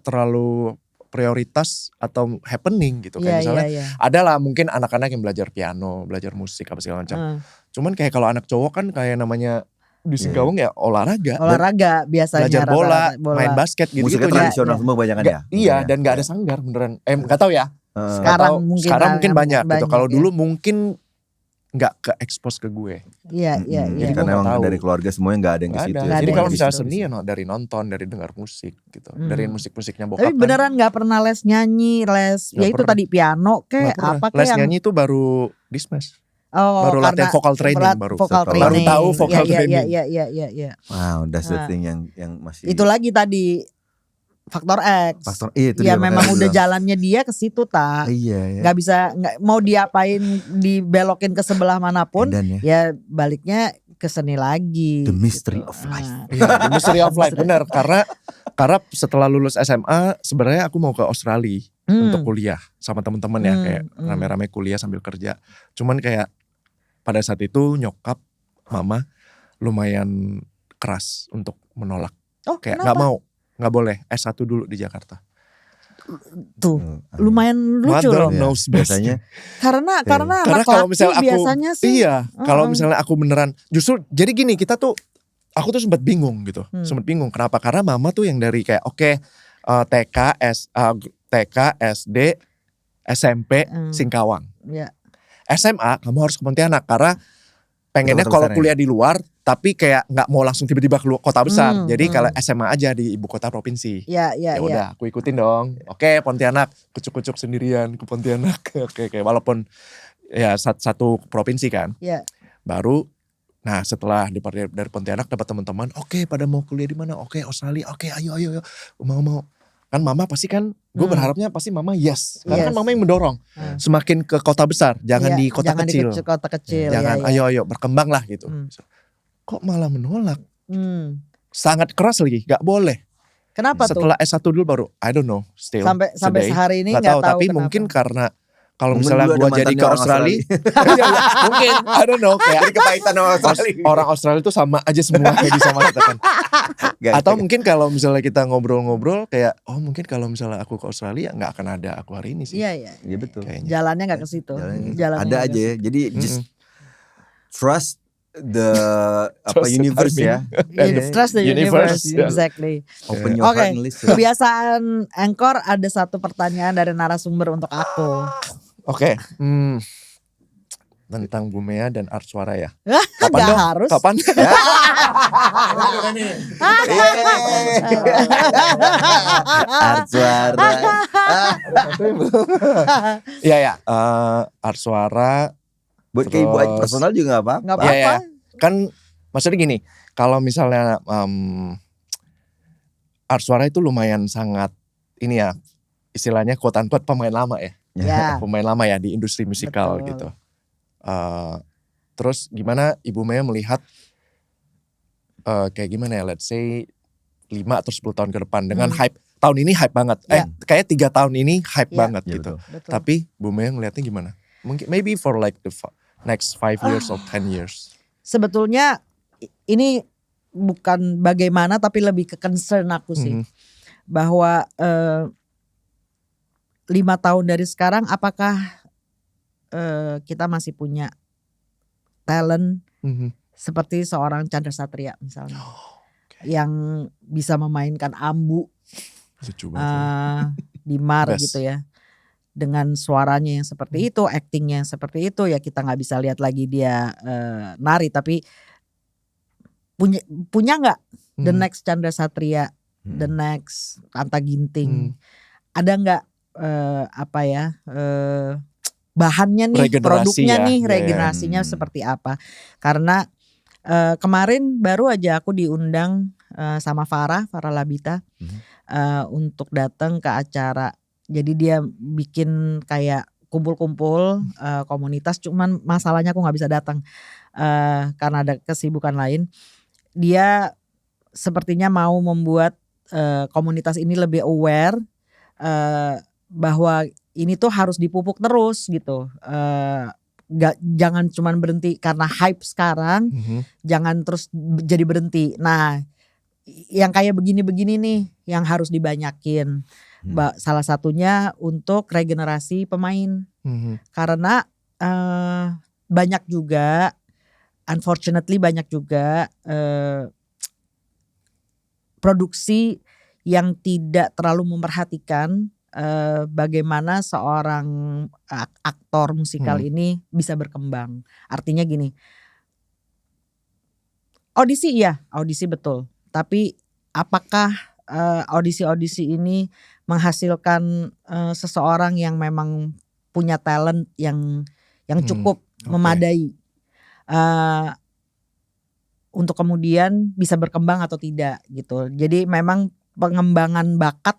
S3: terlalu prioritas atau happening gitu. Kayak misalnya
S2: Iya.
S3: ada lah mungkin anak-anak yang belajar piano, belajar musik apa segala macam. Cuman kayak kalau anak cowok kan kayak namanya di Singkawang ya olahraga.
S2: Olahraga biasanya
S3: Belajar bola,
S2: rata-rata
S3: main basket gitu.
S1: Musiknya tradisional semua kebanyakan ya.
S3: Iya, dan nggak ada sanggar beneran. Nggak tahu ya.
S2: Sekarang
S3: Nggak tahu.
S2: mungkin
S3: Sekarang mungkin banyak gitu. Kalau
S2: ya.
S3: dulu mungkin nggak ke expose ke gue.
S2: Iya.
S3: Jadi
S1: Karena
S3: gua
S1: emang
S3: nggak tahu.
S1: dari keluarga semuanya nggak ada yang ke
S3: Nggak
S1: situ.
S3: ada.
S2: Nggak
S3: Jadi
S2: ada
S3: kalau
S2: yang
S3: misalnya
S2: ke situ.
S3: seni ya dari nonton, dari dengar musik gitu. Dari musik-musiknya bokap
S2: Tapi
S3: kan.
S2: beneran nggak pernah les nyanyi, les
S3: Nggak
S2: ya itu
S3: pernah.
S2: tadi piano
S3: Nggak
S2: kayak
S3: pernah.
S2: apa kayak
S3: Les
S2: yang
S3: nyanyi itu baru dismas.
S2: oh,
S3: baru latihan
S2: karena
S3: vocal training, baru
S2: vocal
S1: setelah-
S2: training.
S3: baru tahu vocal
S2: Iya,
S3: training.
S2: Iya.
S1: Wow, that's the
S2: Nah.
S1: thing yang masih.
S2: Itu lagi tadi faktor X.
S1: Faktor itu
S2: Ya
S1: dia
S2: memang
S1: makanya
S2: udah
S1: bilang.
S2: jalannya dia ke situ tak.
S1: Iya.
S2: Nggak bisa mau diapain dibelokin ke sebelah manapun
S1: Dan ya.
S2: ya baliknya ke seni lagi.
S1: The mystery
S2: gitu.
S1: of life.
S2: Nah,
S3: Iya, The Mystery of Life benar. Karena setelah lulus SMA sebenarnya aku mau ke Australia untuk kuliah sama teman-teman ya, kayak rame-rame kuliah sambil kerja. Cuman kayak pada saat itu nyokap mama lumayan keras untuk menolak.
S2: Oh,
S3: Kayak
S2: kenapa?
S3: nggak mau, nggak boleh S1 dulu di Jakarta.
S2: Tuh, lumayan lucu
S3: Mother
S2: loh.
S3: knows best.
S1: Biasanya
S2: Karena
S3: Karena
S2: anak
S3: kalau
S2: laki
S3: misalnya aku
S2: biasanya sih
S3: iya, kalau misalnya aku beneran justru jadi gini, aku tuh sempat bingung gitu. Sempat bingung kenapa? Karena mama tuh yang dari kayak TK, SD, SMP Singkawang.
S2: ya.
S3: SMA kamu harus ke Pontianak karena pengennya
S1: Kota
S3: kalau
S1: besar ya?
S3: kuliah di luar tapi kayak nggak mau langsung tiba-tiba keluar kota besar. Jadi kalau
S2: hmm.
S3: SMA aja di ibu kota provinsi.
S2: Ya.
S3: Ya udah, aku ikutin dong. Oke, Pontianak, kucuk-kucuk sendirian ke Pontianak. Oke, walaupun ya satu provinsi kan.
S2: Iya.
S3: Baru nah setelah dari Pontianak dapat teman-teman, oke pada mau kuliah di mana? Oke Australia, oke ayo mau. Kan mama pasti kan, gue berharapnya pasti mama yes. Karena kan mama yang mendorong. Semakin ke kota besar, jangan di kota kecil.
S2: Di kota kecil.
S3: Jangan ayo berkembang lah gitu. Kok malah menolak? Sangat keras lagi, gak boleh.
S2: Kenapa
S3: Setelah
S2: tuh?
S3: S1 dulu baru, I don't know still.
S2: Sampai
S3: today.
S2: sehari ini
S3: Gak
S2: gak
S3: tahu.
S2: tahu
S3: Tapi
S2: kenapa.
S3: mungkin karena kalau
S1: Mungkin
S3: misalnya
S1: dulu ada
S3: gue jadi
S1: mantannya
S3: ke
S1: orang
S3: Australia, iya, mungkin I don't know kayak
S1: Jadi kepahitan sama Australia.
S3: orang Australia itu sama aja semua kayak di sama kita kan. Atau mungkin kalau misalnya kita ngobrol-ngobrol kayak mungkin kalau misalnya aku ke Australia nggak akan ada aku hari ini sih.
S2: Iya.
S1: Iya betul.
S3: Kayaknya.
S2: Jalannya nggak ke situ. Jalannya
S1: Ada
S2: nggak ke
S1: aja ya.
S2: situ.
S1: Jadi just trust the
S3: Trust the
S1: universe
S3: timing.
S1: ya.
S2: Trust the universe.
S3: Yeah.
S2: Exactly.
S1: Open your
S2: Oke,
S1: heart and listen.
S2: kebiasaan Anchor ada satu pertanyaan dari narasumber untuk aku.
S3: Oke. Tentang Bumea dan Art Suara ya.
S2: Gak harus.
S3: Kapan?
S1: Art suara.
S3: Iya. Art Suara.
S1: Buat kayak ibu aja
S3: Terus-
S1: personal juga gak apa-apa.
S2: Gak apa-apa.
S3: Iya. Kan maksudnya gini. Kalau misalnya Art Suara itu lumayan sangat ini ya. Istilahnya quote unquote pemain lama ya.
S2: Ya.
S3: Pemain lama ya di industri musikal
S2: Betul.
S3: gitu. Terus gimana Ibu Mea melihat kayak gimana ya, let's say 5 atau 10 tahun ke depan dengan hype. Tahun ini hype banget.
S2: Ya.
S3: Kayak 3 tahun ini hype
S2: Ya.
S3: banget
S1: Ya,
S3: gitu.
S2: Betul.
S3: Tapi Bu Mea ngeliatnya gimana? Mungkin maybe for like the next 5 years or 10 years.
S2: Sebetulnya ini bukan bagaimana tapi lebih ke concern aku sih. Bahwa 5 tahun dari sekarang apakah kita masih punya talent seperti seorang Chandra Satria misalnya. Yang bisa memainkan ambu
S3: Lucu banget.
S2: di Mar
S3: Best.
S2: gitu ya. Dengan suaranya yang seperti itu, actingnya yang seperti itu, ya kita nggak bisa lihat lagi dia nari, tapi punya nggak the next Chandra Satria, the next Anta Ginting, ada nggak bahannya nih,
S3: Regenerasi
S2: produknya
S3: ya.
S2: nih,
S3: Iya,
S2: regenerasinya seperti apa? Karena kemarin baru aja aku diundang sama Farah Labita untuk datang ke acara. Jadi dia bikin kayak kumpul-kumpul komunitas, cuman masalahnya aku nggak bisa datang karena ada kesibukan lain. Dia sepertinya mau membuat komunitas ini lebih aware bahwa ini tuh harus dipupuk terus gitu. Jangan cuman berhenti karena hype sekarang, jangan terus jadi berhenti. Nah, yang kayak begini-begini nih yang harus dibanyakin. Salah satunya untuk regenerasi pemain. Karena banyak juga, unfortunately banyak juga produksi yang tidak terlalu memperhatikan bagaimana seorang aktor musikal ini bisa berkembang. Artinya gini, audisi betul. Tapi apakah audisi ini menghasilkan seseorang yang memang punya talent yang cukup memadai untuk kemudian bisa berkembang atau tidak gitu. Jadi memang pengembangan bakat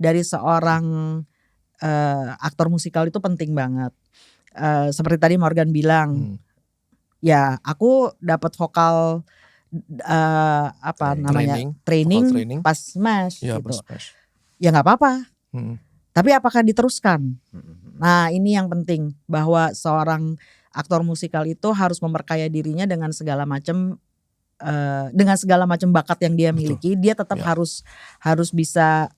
S2: dari seorang aktor musikal itu penting banget. Seperti tadi Morgan bilang, ya aku dapat vokal training pas Smash
S3: Ya,
S2: gitu.
S3: pas Smash.
S2: Ya nggak apa-apa. Tapi apakah diteruskan? Nah ini yang penting, bahwa seorang aktor musikal itu harus memperkaya dirinya dengan segala macam bakat yang dia miliki. Dia tetap harus bisa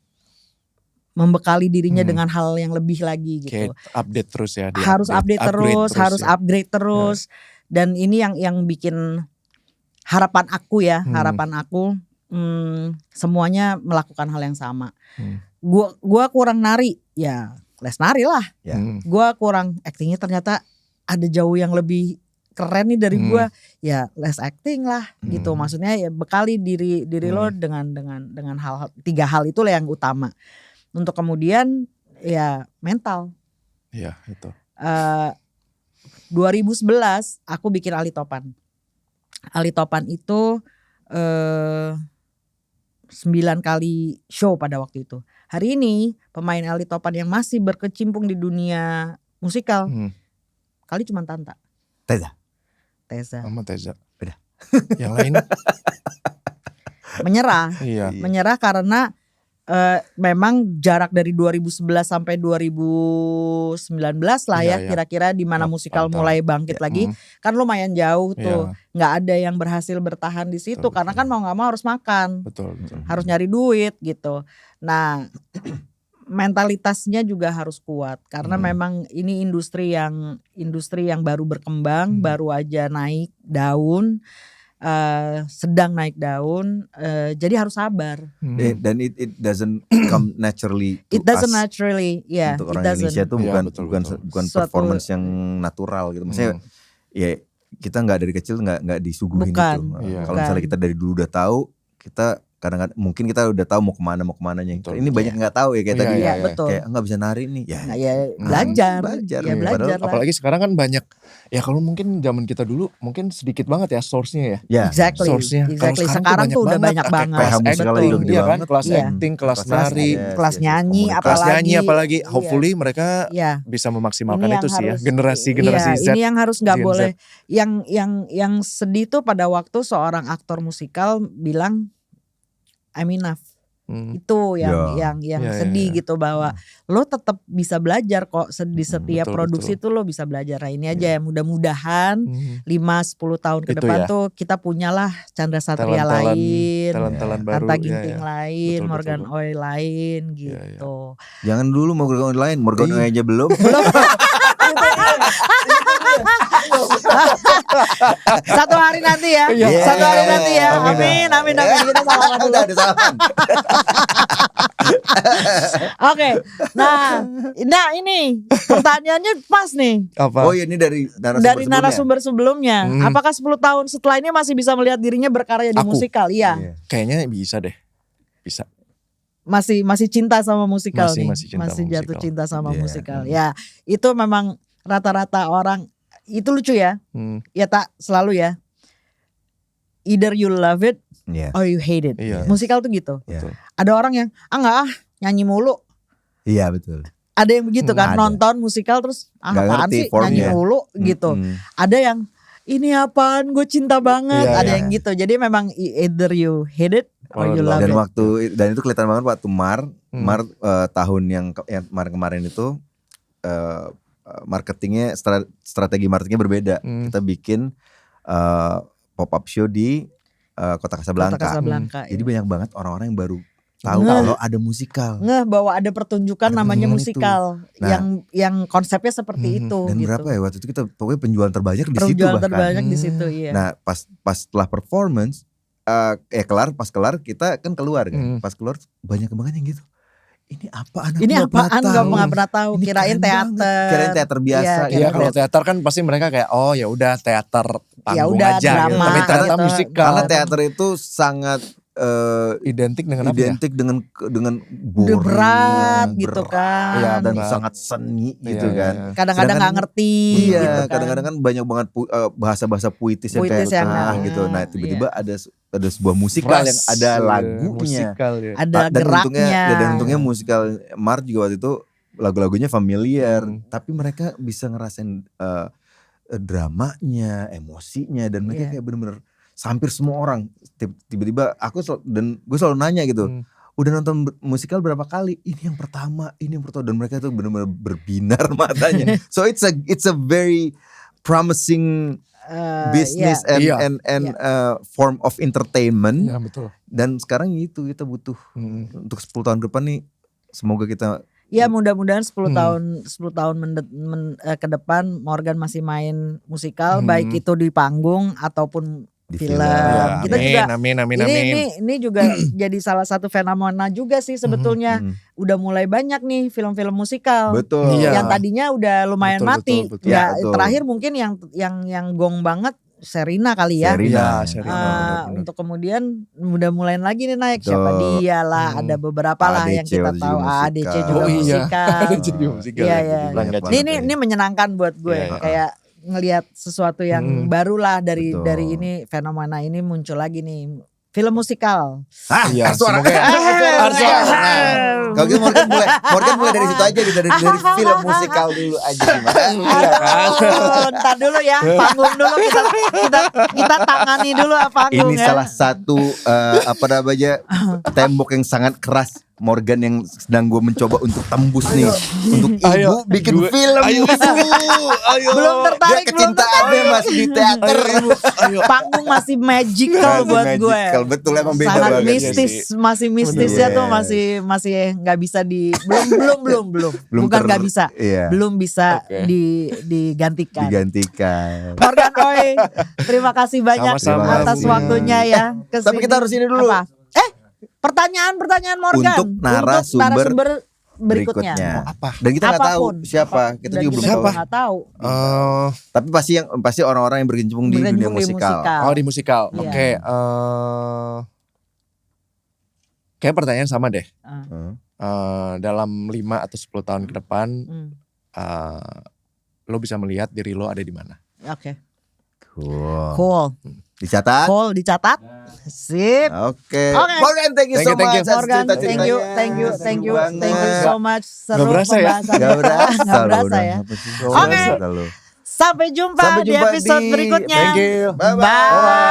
S2: membekali dirinya dengan hal yang lebih lagi gitu.
S3: Kayak update terus ya.
S2: Harus update terus, harus upgrade terus. Dan ini yang bikin harapan aku semuanya melakukan hal yang sama. Gua kurang nari, ya les nari lah. Gua kurang actingnya, ternyata ada jauh yang lebih keren nih dari gua, ya les acting lah gitu. Maksudnya ya bekali diri lo dengan hal 3 hal itulah yang utama. Untuk kemudian ya mental.
S3: Iya itu.
S2: 2011 aku bikin Ali Topan. Ali Topan itu 9 kali show pada waktu itu. Hari ini pemain Ali Topan yang masih berkecimpung di dunia musikal kali cuma Tanta.
S1: Teza.
S3: Sama Teza.
S1: Beda.
S3: Yang lain
S2: Menyerah.
S3: iya.
S2: Menyerah karena memang jarak dari 2011 sampai 2019 lah ya
S3: Iya.
S2: kira-kira di mana
S3: 8
S2: musikal
S3: tahun.
S2: mulai bangkit lagi. Kan lumayan jauh tuh.
S3: Iya.
S2: Nggak ada yang berhasil bertahan di situ
S3: Betul,
S2: karena kan mau nggak mau harus makan.
S3: Betul.
S2: Harus nyari duit gitu. Nah, mentalitasnya juga harus kuat karena memang ini industri yang baru berkembang, baru aja naik daun, sedang naik daun, jadi harus sabar.
S1: Dan it doesn't come naturally to
S2: It doesn't
S1: us.
S2: naturally, ya.
S1: Untuk
S2: it
S1: orang
S2: doesn't.
S1: Indonesia tuh
S3: Iya,
S1: bukan
S3: betul,
S1: bukan
S3: betul.
S1: bukan
S2: Suatu-
S1: performance yang natural gitu. Maksudnya ya kita nggak dari kecil nggak disuguhin
S2: Bukan.
S1: itu.
S3: Iya.
S1: Kalau misalnya kita dari dulu udah tahu, kita kadang-kadang mungkin kita udah tahu mau kemananya.
S3: Betul.
S1: Ini banyak nggak tahu ya kayak
S3: Iya,
S1: tadi.
S2: Iya, betul.
S1: Kayak nggak bisa nari nih. Ya.
S2: Nah, ya belajar,
S1: belajar.
S2: ya
S1: Iya.
S2: belajar lah.
S3: Apalagi sekarang kan banyak. Ya kalau mungkin zaman kita dulu mungkin sedikit banget ya source-nya ya.
S1: Ya.
S2: Exactly.
S3: Source-nya. Kalau
S2: Exactly. Sekarang tuh udah banyak banget.
S1: PH
S3: Kelas
S1: musikalnya
S3: acting,
S1: udah gede
S3: iya kan?
S1: banget.
S3: Kelas
S2: Iya.
S3: acting, kelas
S1: Kelas
S3: nari,
S1: yes,
S2: kelas
S1: yes,
S2: nyanyi,
S1: komunikasi.
S3: kelas
S2: apalagi.
S3: nyanyi apalagi.
S2: Iya.
S3: Hopefully mereka
S2: Ya.
S3: bisa memaksimalkan
S2: Ini
S3: itu
S2: yang
S3: sih ya.
S2: harus-
S3: Generasi
S2: Iya,
S3: Z.
S2: ini yang harus nggak
S3: Gen Z.
S2: boleh. Yang sedih tuh pada waktu seorang aktor musikal bilang I'm enough. Itu yang
S3: Ya,
S2: sedih
S3: ya.
S2: gitu bahwa lo tetap bisa belajar kok di setiap
S3: betul,
S2: produksi tuh lo bisa belajar. Nah, ini aja ya mudah-mudahan 5-10 tahun ke
S3: Itu
S2: depan
S3: ya.
S2: tuh kita punyalah Chandra Satria lain,
S3: talent baru.
S2: Tanta
S3: ya,
S2: Ginting
S3: ya.
S2: lain,
S3: Betul,
S2: Morgan
S3: betul.
S2: Oil lain
S3: Ya, ya.
S2: gitu.
S1: Jangan dulu Morgan Oil lain. Morgan Oil aja belum.
S2: Satu hari nanti ya.
S3: Iya.
S2: Satu hari nanti ya.
S3: Amin,
S2: Amin. Kita salaman dulu.
S1: Udah ada salaman.
S2: Oke. Nah ini pertanyaannya pas nih.
S3: Apa?
S1: Oh iya, ini dari
S2: Dari narasumber sebelumnya. Apakah 10 tahun setelah ini masih bisa melihat dirinya berkarya di
S3: Aku.
S2: musikal? Iya.
S1: Iya.
S3: Kayaknya bisa deh. Bisa.
S2: Masih cinta sama musikal
S3: Masih-
S2: nih.
S3: masih cinta
S2: Masih
S3: sama
S2: jatuh
S3: musikal.
S2: cinta sama
S1: Iya.
S2: musikal. Ya, itu memang rata-rata orang itu lucu ya. Ya tak selalu ya. Either you love it
S1: Iya.
S2: or you hate it.
S3: Iya.
S2: Musikal tuh gitu.
S1: Iya.
S3: Betul.
S2: Ada orang yang enggak nyanyi mulu.
S1: Iya betul.
S2: Ada yang begitu kan
S1: Ada.
S2: nonton musikal terus
S1: Nggak
S2: apaan
S1: ngerti
S2: sih
S1: formnya.
S2: nyanyi mulu gitu. Ada yang ini apaan gue cinta banget.
S3: Iya,
S2: Ada
S3: iya.
S2: yang gitu. Jadi memang either you hate it or you love
S1: Dan
S2: it.
S1: dan itu kelihatan banget waktu Mar tahun yang kemarin itu marketingnya strategi marketingnya berbeda. Kita bikin pop up show di Kota Casablanca.
S2: Kota Casablanca,
S1: Jadi
S2: iya.
S1: banyak banget orang-orang yang baru tahu
S2: Ngeh.
S1: kalau ada musikal.
S2: Ngeh bahwa ada pertunjukan
S1: Ada
S2: namanya
S1: pertunjukan
S2: musikal
S1: itu. Nah.
S2: yang konsepnya seperti itu
S1: Dan
S2: gitu.
S1: berapa ya waktu itu kita pokoknya penjualan terbanyak di situ
S2: Penjualan
S1: bahkan.
S2: terbanyak di situ iya.
S1: Nah pas setelah performance pas kelar kita kan keluar kan. Pas keluar banyak banget yang gitu. Ini apaan? Aku
S2: Ini
S1: nggak pernah
S2: apaan
S1: tahu.
S2: nggak pernah tahu.
S1: Ini
S2: Kirain
S1: keren banget.
S2: teater.
S1: Kirain teater biasa.
S2: Iya,
S3: Iya,
S2: kirain
S3: kalau teater kan pasti mereka kayak oh ya udah teater panggung
S2: udah,
S3: aja gitu.
S2: drama
S3: Tapi ternyata
S2: gitu.
S3: musikal.
S1: Karena teater itu sangat
S3: Identik dengan apa ya?
S1: identik dengan
S2: Udah
S1: boring,
S2: berat gitu kan.
S3: Iya,
S1: dan
S3: berat.
S1: sangat seni gitu
S3: Iya,
S1: kan.
S3: iya.
S2: Kadang-kadang nggak ngerti.
S1: Iya,
S2: gitu kan.
S1: kadang-kadang kan banyak banget bahasa-bahasa puitis yang
S2: Puitis
S1: kayak
S2: yang,
S1: gitu. Nah,
S2: iya.
S1: tiba-tiba ada sebuah musikal yang ada
S3: Iya,
S1: lagunya.
S3: musikal ya.
S2: Ada
S1: Dan untungnya
S2: geraknya.
S1: dan untungnya musikal Mart juga waktu itu lagu-lagunya familiar, tapi mereka bisa ngerasain dramanya, emosinya, dan mereka
S2: Iya.
S1: kayak bener-bener hampir semua orang tiba-tiba dan gue selalu nanya gitu, udah nonton musikal berapa kali? Ini yang pertama dan mereka tuh bener-bener berbinar matanya. So it's a very promising business
S2: iya.
S1: and form of entertainment.
S3: Iya, betul.
S1: Dan sekarang itu kita butuh untuk 10 tahun ke depan nih, semoga kita
S2: Ya mudah-mudahan 10 tahun ke depan Morgan masih main musikal baik itu di panggung ataupun
S1: di
S2: film.
S3: Ya,
S2: Kita juga
S3: amin.
S2: ini juga jadi salah satu fenomena juga sih sebetulnya. Udah mulai banyak nih film-film musikal.
S1: Betul.
S3: Iya.
S2: Yang tadinya udah lumayan
S3: Betul,
S2: mati.
S3: betul.
S2: Ya,
S1: Ya, betul.
S2: terakhir mungkin yang gong banget Sherina kali ya.
S1: Sherina.
S3: Iya, Sherina,
S2: Ah,
S3: benar-benar.
S2: untuk kemudian udah mulai lagi nih naik
S1: Betul.
S2: siapa dia lah ada beberapa lah yang
S1: ADC
S2: kita
S1: waktu
S2: tahu
S1: juga
S2: ADC
S1: musikal.
S2: juga
S3: Oh iya.
S2: musikal.
S3: Jadi musikal.
S2: Iya,
S3: ya,
S2: iya.
S3: jadi bilang nggak
S1: Ini-
S3: cinta ya.
S2: Ini menyenangkan buat gue
S3: Iya, iya.
S2: kayak ngelihat sesuatu yang baru lah dari
S1: Betul.
S2: ini fenomena ini muncul lagi nih. Film musikal.
S3: Iya,
S1: suara.
S3: semoga ya.
S1: Kalau gitu Morgan mulai dari situ aja gitu, dari film musikal dulu aja gimana?
S3: Iya kan?
S2: Ntar dulu ya, panggung dulu kita tangani dulu panggung
S1: Ini
S2: ya.
S1: salah satu apa namanya tembok yang sangat keras Morgan yang sedang gue mencoba untuk tembus nih untuk
S3: Ayo,
S1: ibu bikin
S3: gue-
S1: film
S3: ayo,
S1: gitu.
S3: ayo.
S2: Belum
S1: Dia
S2: tertarik,
S1: kecintaannya masih di teater.
S3: Ayo.
S2: Panggung masih magical
S1: Masih
S2: buat gue.
S1: magical, betul, emang beda
S2: Sangat
S1: banget.
S2: mistis,
S3: Iya sih.
S2: masih mistisnya
S1: Bener.
S2: tuh masih nggak bisa belum.
S1: Belum
S2: Bukan nggak bisa,
S1: iya,
S2: belum bisa
S3: Oke.
S2: digantikan.
S1: digantikan.
S2: Morgan Oey, terima kasih banyak
S3: Sama-sama.
S2: atas
S1: Terima kasih.
S2: waktunya ya.
S1: Tapi kita harus ini dulu.
S2: Apa? Pertanyaan Morgan
S1: Untuk narasumber
S2: berikutnya.
S1: berikutnya.
S3: Apa?
S1: Dan kita nggak tahu
S2: Apapun.
S1: siapa, kita
S2: Dan
S1: juga belum
S2: kita
S1: tahu.
S2: nggak tahu.
S1: Tapi pasti orang-orang yang berkecimpung di dunia
S2: Berkecimpung di
S1: musikal.
S3: Oh di musikal.
S2: Iya.
S3: Oke. Kayak pertanyaan sama deh.
S1: Hmm.
S3: Dalam 5 atau 10 tahun ke depan,
S2: Hmm,
S3: lo bisa melihat diri lo ada di mana?
S2: Oke.
S1: Cool.
S2: Cool.
S1: Dicatat.
S2: Cool dicatat. Sip.
S1: Oke.
S2: Oke.
S1: Morgan, thank you so
S3: Thank you,
S1: much. atas
S2: Morgan,
S1: cerita-ceritanya.
S2: thank you
S1: Banget.
S2: so much. Seru
S3: Nggak berasa ya?
S2: pembahasannya.
S1: Gak berasa,
S2: Nggak berasa
S1: udah.
S2: ya.
S1: Apa sih?
S3: Oke.
S1: Berasa lu.
S2: Sampai jumpa,
S1: Sampai
S2: di
S1: jumpa
S2: episode
S1: di-
S2: berikutnya.
S3: Thank you.
S1: Bye-bye.
S2: Bye.